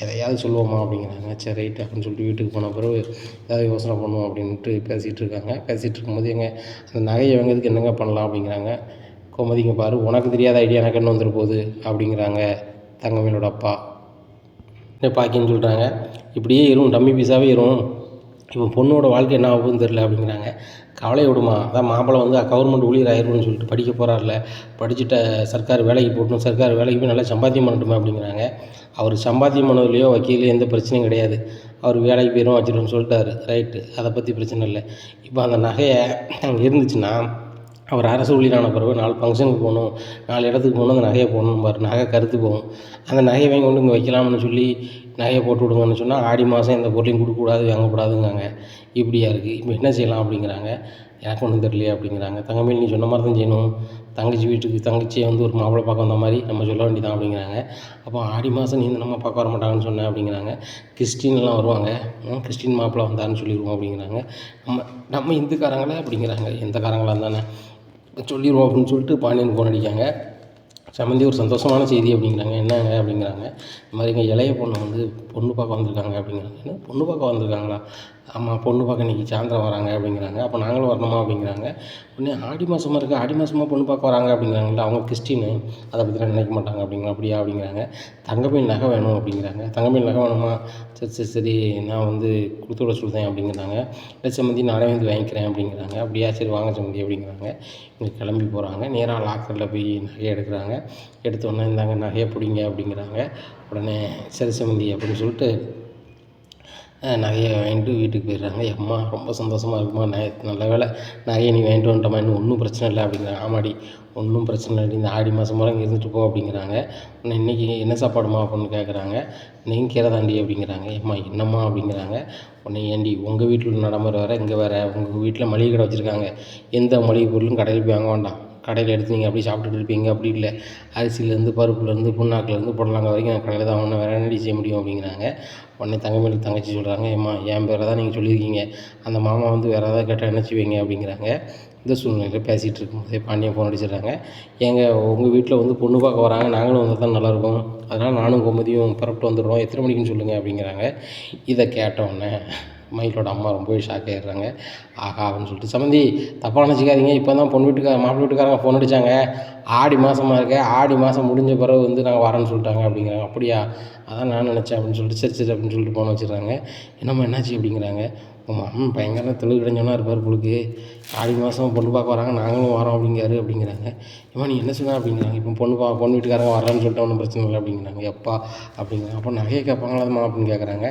எதையாவது சொல்லுவோமா அப்படிங்கிறாங்க. சரி ரைட்டு அப்படின்னு சொல்லிட்டு வீட்டுக்கு போன பிறகு ஏதாவது யோசனை பண்ணுவோம் அப்படின்ட்டு பேசிகிட்டு இருக்காங்க. பேசிகிட்டு இருக்கும்போது அந்த நகையை வாங்கிறதுக்கு என்னங்க பண்ணலாம் அப்படிங்கிறாங்க. கோமதிங்க பாரு, உனக்கு தெரியாத ஐடியா எனக்கு என்ன வந்துட போகுது அப்படிங்கிறாங்க தங்கமேலோட அப்பா. பாக்கின்னு சொல்கிறாங்க, இப்படியே இரும், டம்மி பீஸாகவே இரும், இப்போ பொண்ணோட வாழ்க்கை என்ன ஆகுதுன்னு தெரில அப்படிங்கிறாங்க. கவலை விடுமா, அதான் மாப்பிள்ளை வந்து கவர்மெண்ட் ஊழியர் ஆயிடும்னு சொல்லிட்டு படிக்க போகிறார்ல, படிச்சுட்ட சர்க்கார் வேலைக்கு போட்டணும், சர்க்கார் வேலைக்கு போய் நல்லா சம்பாத்தியம் பண்ணட்டுமே அப்படிங்கிறாங்க. அவர் சம்பாத்தியம் பண்ணதுலையோ வக்கீலையோ எந்த பிரச்சனையும் கிடையாது, அவர் வேலைக்கு போயிடும் வச்சிடும்னு சொல்லிட்டாரு, ரைட்டு, அதை பற்றி பிரச்சனை இல்லை. இப்போ அந்த நகையை அங்கே இருந்துச்சுன்னா அவர் அரசு ஊழியரான பிறகு 4 ஃபங்க்ஷனுக்கு போகணும், 4 இடத்துக்கு போகணும், அந்த நகையை போடணும் பாரு, நகை கருத்து போகும், அந்த நகையை வாங்கி கொண்டு இங்கே வைக்கலாம்னு சொல்லி நகையை போட்டு விடுங்கன்னு சொன்னால் ஆடி மாதம் எந்த பொருளையும் கொடுக்கக்கூடாது, வாங்கக்கூடாதுங்காங்க. இப்படியா இருக்குது, இப்போ என்ன செய்யலாம் அப்படிங்கிறாங்க. எனக்கு ஒன்றும் தெரியலையே அப்படிங்கிறாங்க. தங்கமேல் நீ சொன்ன மாதிரி தான் செய்யணும், தங்கச்சி வீட்டுக்கு தங்கச்சியை வந்து ஒரு மாப்பிள்ளை பார்க்க வந்த மாதிரி நம்ம சொல்ல வேண்டியதான் அப்படிங்கிறாங்க. அப்போ ஆடி மாதம் நீ நம்ம பார்க்க வர மாட்டாங்கன்னு சொன்னேன் அப்படிங்கிறாங்க. கிறிஸ்டின்லாம் வருவாங்க, கிறிஸ்டின் மாப்பிள்ளை வந்தான்னு சொல்லிடுவோம் அப்படிங்கிறாங்க. நம்ம இந்துக்காரங்களே அப்படிங்கிறாங்க. எந்தக்காரங்களாக இருந்தானே சொல்லிடுவோம் அப்படின்னு சொல்லிட்டு பாண்டியன் ஃபோன் அடிக்காங்க. சம்மந்தி ஒரு சந்தோஷமான செய்தி அப்படிங்கிறாங்க. என்னங்க அப்படிங்கிறாங்க. இந்த மாதிரி எங்கள் இளைய பொண்ணை வந்து பொண்ணு பார்க்க வந்திருக்காங்க அப்படிங்கிறாங்க. என்ன பொண்ணு பார்க்க வந்திருக்காங்களா? ஆமாம், பொண்ணு பார்க்க இன்றைக்கி சாயந்தரம் வராங்க அப்படிங்கிறாங்க. அப்போ நாங்களும் வரணுமா அப்படிங்கிறாங்க. உடனே ஆடி மாதமாக இருக்குது, ஆடி மாதமாக பொண்ணு பார்க்க வராங்க அப்படிங்கிறாங்களா, அவங்க கிறிஸ்டின்னு, அதை பற்றிலாம் நினைக்க மாட்டாங்க அப்படிங்கிற. அப்படியா அப்படிங்கிறாங்க. தங்கமேல் நகை வேணும் அப்படிங்கிறாங்க. தங்கமேல் நகை வேணுமா, சரி நான் வந்து கொடுத்து விட சொல்கிறேன் அப்படிங்கிறாங்க. இல்லை சம்மந்தி நானே வந்து வாங்கிக்கிறேன் அப்படிங்கிறாங்க. அப்படியா சரி வாங்க சம்மந்தி அப்படிங்கிறாங்க. இங்கே கிளம்பி போகிறாங்க. நேராக லாக்கரில் போய் நகையை எடுக்கிறாங்க. எடுத்தோடனே இந்தாங்க நகையை பிடிங்க அப்படிங்கிறாங்க. உடனே சரி சம்மந்தி அப்படின்னு சொல்லிட்டு நகையை வாங்கிட்டு வீட்டுக்கு போயிடுறாங்க. எம்மா ரொம்ப சந்தோஷமாக இருக்குமா, நல்ல வேளை நகையை நீ வாங்கிட்டு வந்துட்டோம்மா, இன்னும் ஒன்றும் பிரச்சனை இல்லை அப்படிங்கிறாங்க. ஆமாடி ஒன்றும் பிரச்சனை இல்லைடி, இந்த ஆடி மாதம் பூரா இங்கே இருந்துட்டு போ அப்படிங்கிறாங்க. உடனே இன்றைக்கி என்ன சாப்பாடுமா அப்படின்னு கேட்குறாங்க. இன்றைக்கும் கீரை தாண்டி அப்படிங்கிறாங்க. எம்மா என்னம்மா அப்படிங்கிறாங்க. உடனே ஏண்டி உங்கள் வீட்டில் நடைமுறை வேறு இங்கே வேறு, உங்கள் வீட்டில் மளிகை கடை வச்சுருக்காங்க, எந்த மளிகை பொருளும் கடையில் போய் வாங்க வேண்டாம், கடையில் எடுத்து நீங்கள் அப்படியே சாப்பிட்டுட்டு இருப்பீங்க. அப்படி இல்லை, அரிசியிலேருந்து பருப்புலேருந்து புண்ணாக்குலேருந்து புடலங்காய் வரைக்கும் நான் கடையில் தான் வாங்கினேன், வேறு என்னடி செய்ய முடியும் அப்படிங்கிறாங்க. உடனே தங்கமேலுக்கு தங்கச்சி சொல்கிறாங்க, ஏம்மா என் பேரை தான் நீங்கள் சொல்லியிருக்கீங்க, அந்த மாமா வந்து வேறு ஏதாவது கேட்டால் என்ன செய்வீங்க அப்படிங்கிறாங்க. இந்த சூழ்நிலையில் பேசிகிட்டு இருக்கும்போதே பாண்டியன் ஃபோன் அடிச்சிடுறாங்க. ஏங்க உங்கள் வீட்டில் வந்து பொண்ணு பார்க்க வராங்க, நாங்களும் வந்தால் தான் நல்லாயிருக்கும், அதனால் நானும் கோமதியும் புறப்பட்டு வந்துடுறோம், எத்தனை மணிக்குன்னு சொல்லுங்கள் அப்படிங்கிறாங்க. இதை கேட்டவுடனே மயிலோட அம்மா ரொம்பவே ஷாக் ஆகிடுறாங்க. ஆகா அப்படின்னு சொல்லிட்டு, சம்மந்தி தப்பாக நினச்சிக்காதீங்க, இப்போ தான் பொண்ணு வீட்டுக்கார மாப்பிள்ளை வீட்டுக்காரங்க ஃபோன் அடித்தாங்க, ஆடி மாதமாக இருக்க, ஆடி மாதம் முடிஞ்ச பிறகு வந்து நாங்கள் வரேன்னு சொல்லிட்டாங்க அப்படிங்கிறாங்க. அப்படியா, அதான் நான் நினச்சேன் அப்படின்னு சொல்லிட்டு, சரி சரி அப்படின்னு சொல்லிட்டு ஃபோன் வச்சுடுறாங்க. என்னம்மா என்னாச்சு அப்படிங்கிறாங்க. உங்கள் அம்மன் பயங்கர தெளிவு கிடைஞ்சவனா இருப்பார் உங்களுக்கு, ஆடி மாதம் பொண்ணு பார்க்க வராங்க, நாங்களும் வரோம் அப்படிங்கிறாங்க. ஏம்மா நீ என்ன சொன்ன அப்படிங்கிறாங்க. இப்போ பொண்ணு வீட்டுக்காரங்க வரேன்னு சொல்லிட்டு ஒன்றும் பிரச்சனை இல்லை அப்படிங்கிறாங்க. எப்பா அப்படிங்கிறாங்க. அப்போ நகையை கேட்பாங்களாம்மா அப்படின்னு கேட்குறாங்க.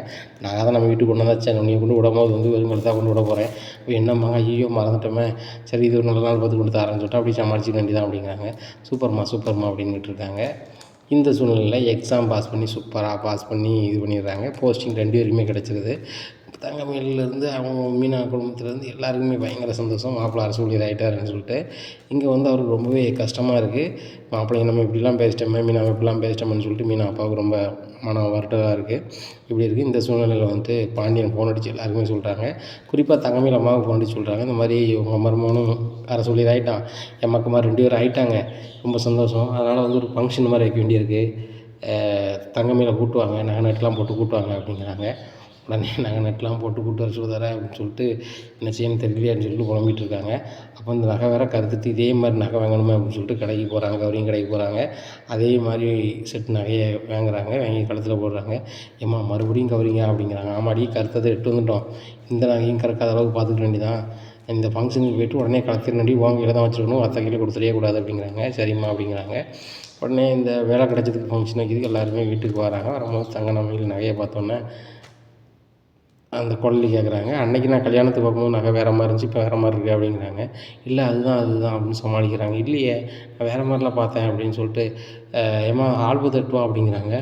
நகை தான் நம்ம வீட்டுக்கு கொண்டு வந்தாச்சு, நீ கொண்டு விடும்போது வந்து வெறும் கழுத்தாக கொண்டு விட போகிறேன், இப்போ என்னம்மா ஐயோ மறந்துட்டோமே, சரி இது ஒரு நல்ல நாள் பார்த்து கொண்டு தரேன்னு சொல்லிட்டு அப்படி சமாளிச்சிக்க வேண்டியதான் அப்படிங்கிறாங்க. சூப்பர்மா அப்படின்ட்டு இருக்காங்க. இந்த சூழ்நிலையில் எக்ஸாம் பாஸ் பண்ணி சூப்பராக பாஸ் பண்ணி இது பண்ணிடுறாங்க. போஸ்டிங் 2 பேருக்குமே கிடச்சிருது. தங்கமயிலேருந்து அவங்க மீனா குடும்பத்துலேருந்து எல்லாருக்குமே பயங்கர சந்தோஷம், மாப்பிள்ளை அரசு ஊழியர் ஆகிட்டாருன்னு சொல்லிட்டு. இங்கே வந்து அவருக்கு ரொம்பவே கஷ்டமாக இருக்குது. மாப்பிள்ளைங்க நம்ம இப்படிலாம் பேசிட்டோமே, மீனா இப்படிலாம் பேசிட்டோம்னு சொல்லிட்டு மீனா அப்பாவுக்கு ரொம்ப மன வருத்தமாக இருக்குது. இப்படி இருக்குது. இந்த சூழ்நிலையில் வந்துட்டு பாண்டியன் ஃபோன் அடித்து எல்லாருக்குமே சொல்கிறாங்க. குறிப்பாக தங்கமயில் அம்மாவுக்கு ஃபோன் அடித்து சொல்கிறாங்க, இந்த மாதிரி உங்கள் மருமகனும் அரசு ஊழியர் ஆகிட்டான், என் மக்கமார் 2 பேரும் ஆகிட்டாங்க, ரொம்ப சந்தோஷம், அதனால் வந்து ஒரு ஃபங்க்ஷன் மாதிரி வைக்க வேண்டியிருக்கு, தங்கமயிலை கூட்டுவாங்க, நகை நட்டுலாம் போட்டு கூட்டுவாங்க அப்படிங்கிறாங்க. உடனே நகை நட்டுலாம் போட்டு கூட்டு வர சொல்லுதாரேன் அப்படின்னு சொல்லிட்டு என்ன செய்யணும்னு தெரியலையான்னு சொல்லிட்டு புலம்பிகிட்டு இருக்காங்க. அப்போ இந்த நகை வேற கருத்துட்டு இதே மாதிரி நகை வாங்கணுமே அப்படின்னு சொல்லிட்டு கடைக்கு போகிறாங்க, கவரிங் கடைக்கு போகிறாங்க. அதே மாதிரி செட் நகையை வாங்குறாங்க, வாங்கி கழுத்தில் போடுறாங்க. ஏம்மா மறுபடியும் கவரிங்க அப்படிங்கிறாங்க. ஆமாடி கருத்ததை எட்டு வந்துட்டோம், இந்த நகையும் கறக்காத அளவுக்கு பார்த்துக்க வேண்டியதான், இந்த ஃபங்க்ஷனுக்கு போய்ட்டு உடனே கலத்திரண்டி வாங்கியில் தான் வச்சுருக்கணும், மற்ற கையில் கொடுத்துடவே கூடாது அப்படிங்கிறாங்க. சரிம்மா அப்படிங்கிறாங்க. உடனே இந்த வேலை கிடச்சதுக்கு ஃபங்க்ஷன் வைக்கிறதுக்கு எல்லாருமே வீட்டுக்கு வராங்க. வரும்போது தங்கமயில் நகையை பார்த்தோன்னே அந்த குழந்தை கேட்குறாங்க, அன்றைக்கி நான் கல்யாணத்துக்கு பார்க்கும்போது நகை வேறு மாதிரி இருந்துச்சு, இப்போ வேறு மாதிரி இருக்குது அப்படிங்கிறாங்க. இல்லை அதுதான் அப்படின்னு சமாளிக்கிறாங்க. இல்லையே நான் வேறு மாதிரிலாம் பார்த்தேன் அப்படின்னு சொல்லிட்டு, ஏம்மா ஆல்பத்தை எட்டுவா அப்படிங்கிறாங்க.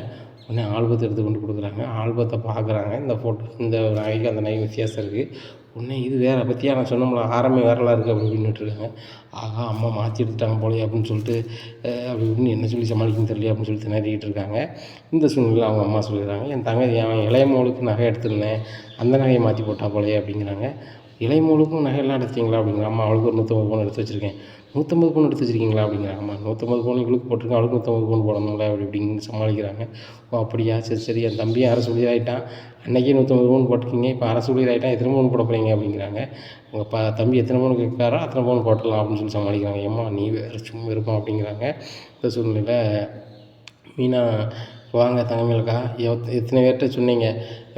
உடனே ஆல்பத்தை எடுத்து கொண்டு கொடுக்குறாங்க. ஆல்பத்தை பார்க்குறாங்க. இந்த நகைக்கு அந்த நகை வித்தியாசம் இருக்குது. உடனே இது வேறு பற்றியா நான் சொன்னோம்ல, ஆரமே வேறலாம் இருக்குது அப்படி இப்படின்னுட்டுருக்காங்க. ஆகா அம்மா மாற்றி எடுத்துட்டாங்க போலே அப்படின்னு சொல்லிட்டு அப்படி இப்படின்னு என்ன சொல்லி சமாளிக்கணும்னு தெரியல அப்படின்னு சொல்லிட்டு திணறிக்கிட்டு இருக்காங்க. இந்த சூழ்நிலையில் அவங்க அம்மா சொல்லிடுறாங்க, என் இளைய மகளுக்கு நகை எடுத்துருந்தேன், அந்த நகையை மாற்றி போட்டா போலையே அப்படிங்கிறாங்க. இளைய மகளுக்கும் நகையெல்லாம் எடுத்தீங்களா அப்படிங்கிற. அம்மா அவளுக்கு ஒரு 150 பவுன் எடுத்து வச்சுருக்கேன். 150 பவுன் எடுத்து வச்சுருக்கீங்களா அப்படிங்கிறாங்க. அம்மா 150 பவுன் இவளுக்கு போட்டிருக்கேன், அவளுக்கு 150 பவுன் போடணும்ல அப்படி இப்படின்னு சமாளிக்கிறாங்க. ஓ அப்படியா, சரி சரி, என் தம்பியும் அரசு ஊழியர் ஆகிட்டான், அன்றைக்கே 150 பவுன் போட்டிருக்கீங்க, இப்போ அரசு ஊழியர் ஆகிட்டான், எத்தனை பவுன் போட போகிறீங்க அப்படிங்கிறாங்க. உங்கள் தம்பி எத்தனை பவுன் கேட்காரோ அத்தனை பவுன் போட்டுடலாம் அப்படின்னு சொல்லி சமாளிக்கிறாங்க. ஏம்மா நீ வேறு சும்மா இருப்போம் அப்படிங்கிறாங்க. இந்த சூழ்நிலையில் மீனா, வாங்க தங்கமயிலக்கா, எத்தனை பேர்கிட்ட சொன்னீங்க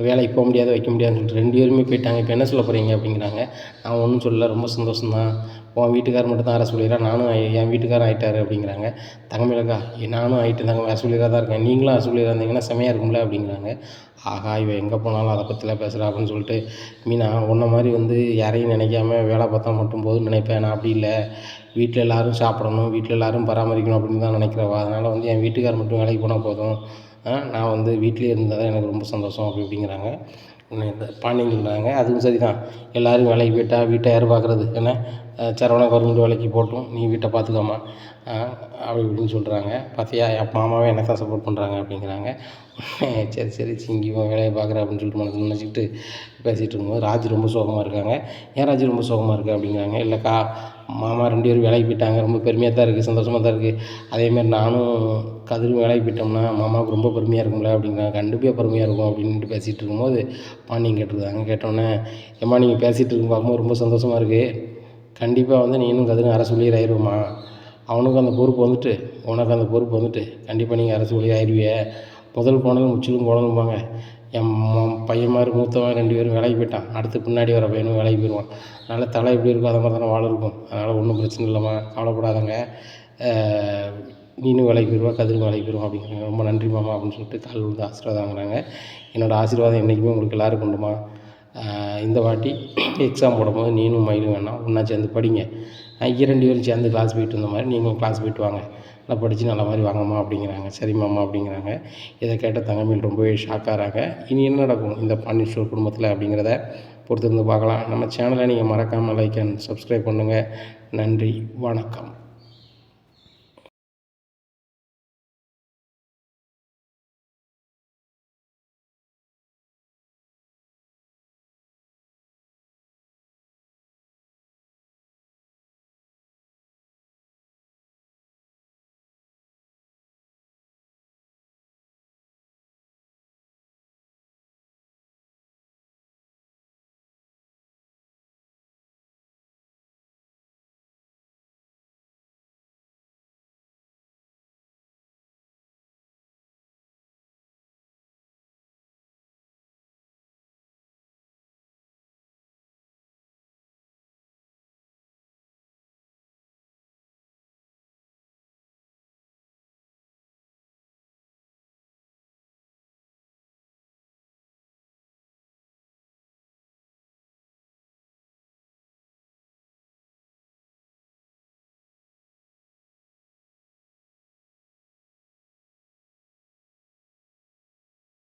வேலைக்கு போக முடியாது வைக்க முடியாதுன்னு சொல்லிட்டு, 2 பேருமே போயிட்டாங்க, இப்போ என்ன சொல்ல போகிறீங்க அப்படிங்கிறாங்க. நான் ஒன்றும் சொல்லலை, ரொம்ப சந்தோஷம்தான், உன் வீட்டுக்காரர் மட்டும் தான் அரசு ஊழியரா, நானும் என் வீட்டுக்காரர் ஆகிட்டாரு அப்படிங்கிறாங்க. தங்கமயிலக்கா நானும் ஆகிட்டு தாங்க அரசு ஊழியராக தான் இருக்கேன், நீங்களும் அரசு ஊழியராக இருந்தீங்கன்னா செமையாக இருக்கும்ல அப்படிங்கிறாங்க. ஆகா இவன் எங்கே போனாலும் அதை பற்றிலாம் பேசுகிறா அப்படின்னு சொல்லிட்டு, மீனா உன்ன மாதிரி வந்து யாரையும் நினைக்காம வேலை பார்த்தா மட்டும் போதும்னு நினைப்பேன், நான் அப்படி இல்லை, வீட்டில் எல்லோரும் சாப்பிடணும், வீட்டில் எல்லோரும் பராமரிக்கணும் அப்படின்னு தான் நினைக்கிறவா, அதனால் வந்து என் வீட்டுக்காரர் மட்டும் வேலைக்கு போனால் போதும், நான் வந்து வீட்டிலே இருந்தால் தான் எனக்கு ரொம்ப சந்தோஷம் அப்படி இப்படிங்கிறாங்க. இந்த பாண்டியன் சொல்கிறாங்க, அதுவும் சரி தான், எல்லோரும் வேலைக்கு போயிட்டா வீட்டை யார் பார்க்குறது, ஏன்னா சரவணா கவர்மெண்ட் வேலைக்கு போட்டும், நீ வீட்டை பார்த்துக்காமா அப்படி இப்படின்னு சொல்கிறாங்க. பார்த்தியா என் மாமாவே எனக்கு தான் சப்போர்ட் பண்ணுறாங்க அப்படிங்கிறாங்க. சரி சரி சிங்கியும் வேலையை பார்க்குறேன் அப்படின்னு சொல்லிட்டு மனசில் நினச்சிக்கிட்டு பேசிகிட்டு இருக்கும்போது ராஜி ரொம்ப சோகமாக இருக்காங்க. ஏன் ராஜி ரொம்ப சோகமாக இருக்குது அப்படிங்கிறாங்க. இல்லைக்கா மாமா 2 பேரும் வேலைக்கு போயிட்டாங்க, ரொம்ப பெருமையாக தான் இருக்குது, சந்தோஷமாக தான் இருக்குது, அதேமாதிரி நானும் கதிரும் வேலைக்கு போயிட்டோம்னா மாமாவுக்கு ரொம்ப பெருமையாக இருக்கும்ல அப்படிங்கிறாங்க. கண்டிப்பாக பெருமையாக இருக்கும் அப்படின்ட்டு பேசிகிட்டு இருக்கும்போது பாண்டியன் கேட்டிருக்காங்க. கேட்டோன்னே, ஏம்மா நீங்கள் பேசிகிட்டு இருக்கும் பார்க்கும்போது ரொம்ப சந்தோஷமாக இருக்குது, கண்டிப்பாக வந்து நீனும் கதிரும் அரசு ஊழியர் ஆயிடுவோம்மா, அவனுக்கு அந்த பொறுப்பு வந்துட்டு உனக்கு அந்த பொறுப்பு வந்துட்டு கண்டிப்பாக நீங்கள் அரசு ஊழியர் ஆயிடுவிய, முதல் கோணலும் முற்றிலும் கோணலும்பாங்க, என் பையன் மாதிரி மூத்தவன் 2 பேரும் வேலைக்கு போயிட்டான், அடுத்து பின்னாடி வர பையனும் வேலைக்கு போயிடுவான், அதனால் தலை எப்படி இருக்கும் அதை மாதிரி தானே வாழ இருக்கும், அதனால் ஒன்றும் பிரச்சனை இல்லைம்மா, கவலைப்படாதங்க, நீனும் வேலைக்கு போயிடுவா, கதிரும் வேலைக்கு போயிடுவான் அப்படிங்கிறாங்க. ரொம்ப நன்றி மாமா அப்படின்னு சொல்லிட்டு கால் விழுந்து ஆசீர்வாதம் வாங்குறாங்க. என்னோடய ஆசீர்வாதம் என்றைக்குமே உங்களுக்கு எல்லோருக்கும் உண்டுமா. இந்த வாட்டி எக்ஸாம் போடும்போது நீனும் மயிலும் வேணாம் ஒன்றா சேர்ந்து படிங்க. 2 பேரும் சேர்ந்து கிளாஸ் போயிட்டு இருந்த மாதிரி நீங்களும் கிளாஸ் போயிட்டு வாங்க, நல்லா படித்து நல்ல மாதிரி வாங்கம்மா அப்படிங்கிறாங்க. சரி மாமா அப்படிங்கிறாங்க. இதை கேட்ட தங்கமயில் ரொம்பவே ஷாக்காகிறாங்க. இனி என்ன நடக்கும் இந்த பாண்டியன் ஸ்டோர் குடும்பத்தில் அப்படிங்கிறத பொறுத்திருந்து பார்க்கலாம். நம்ம சேனலை நீங்கள் மறக்காமல் லைக் அண்ட் சப்ஸ்கிரைப் பண்ணுங்கள். நன்றி, வணக்கம்.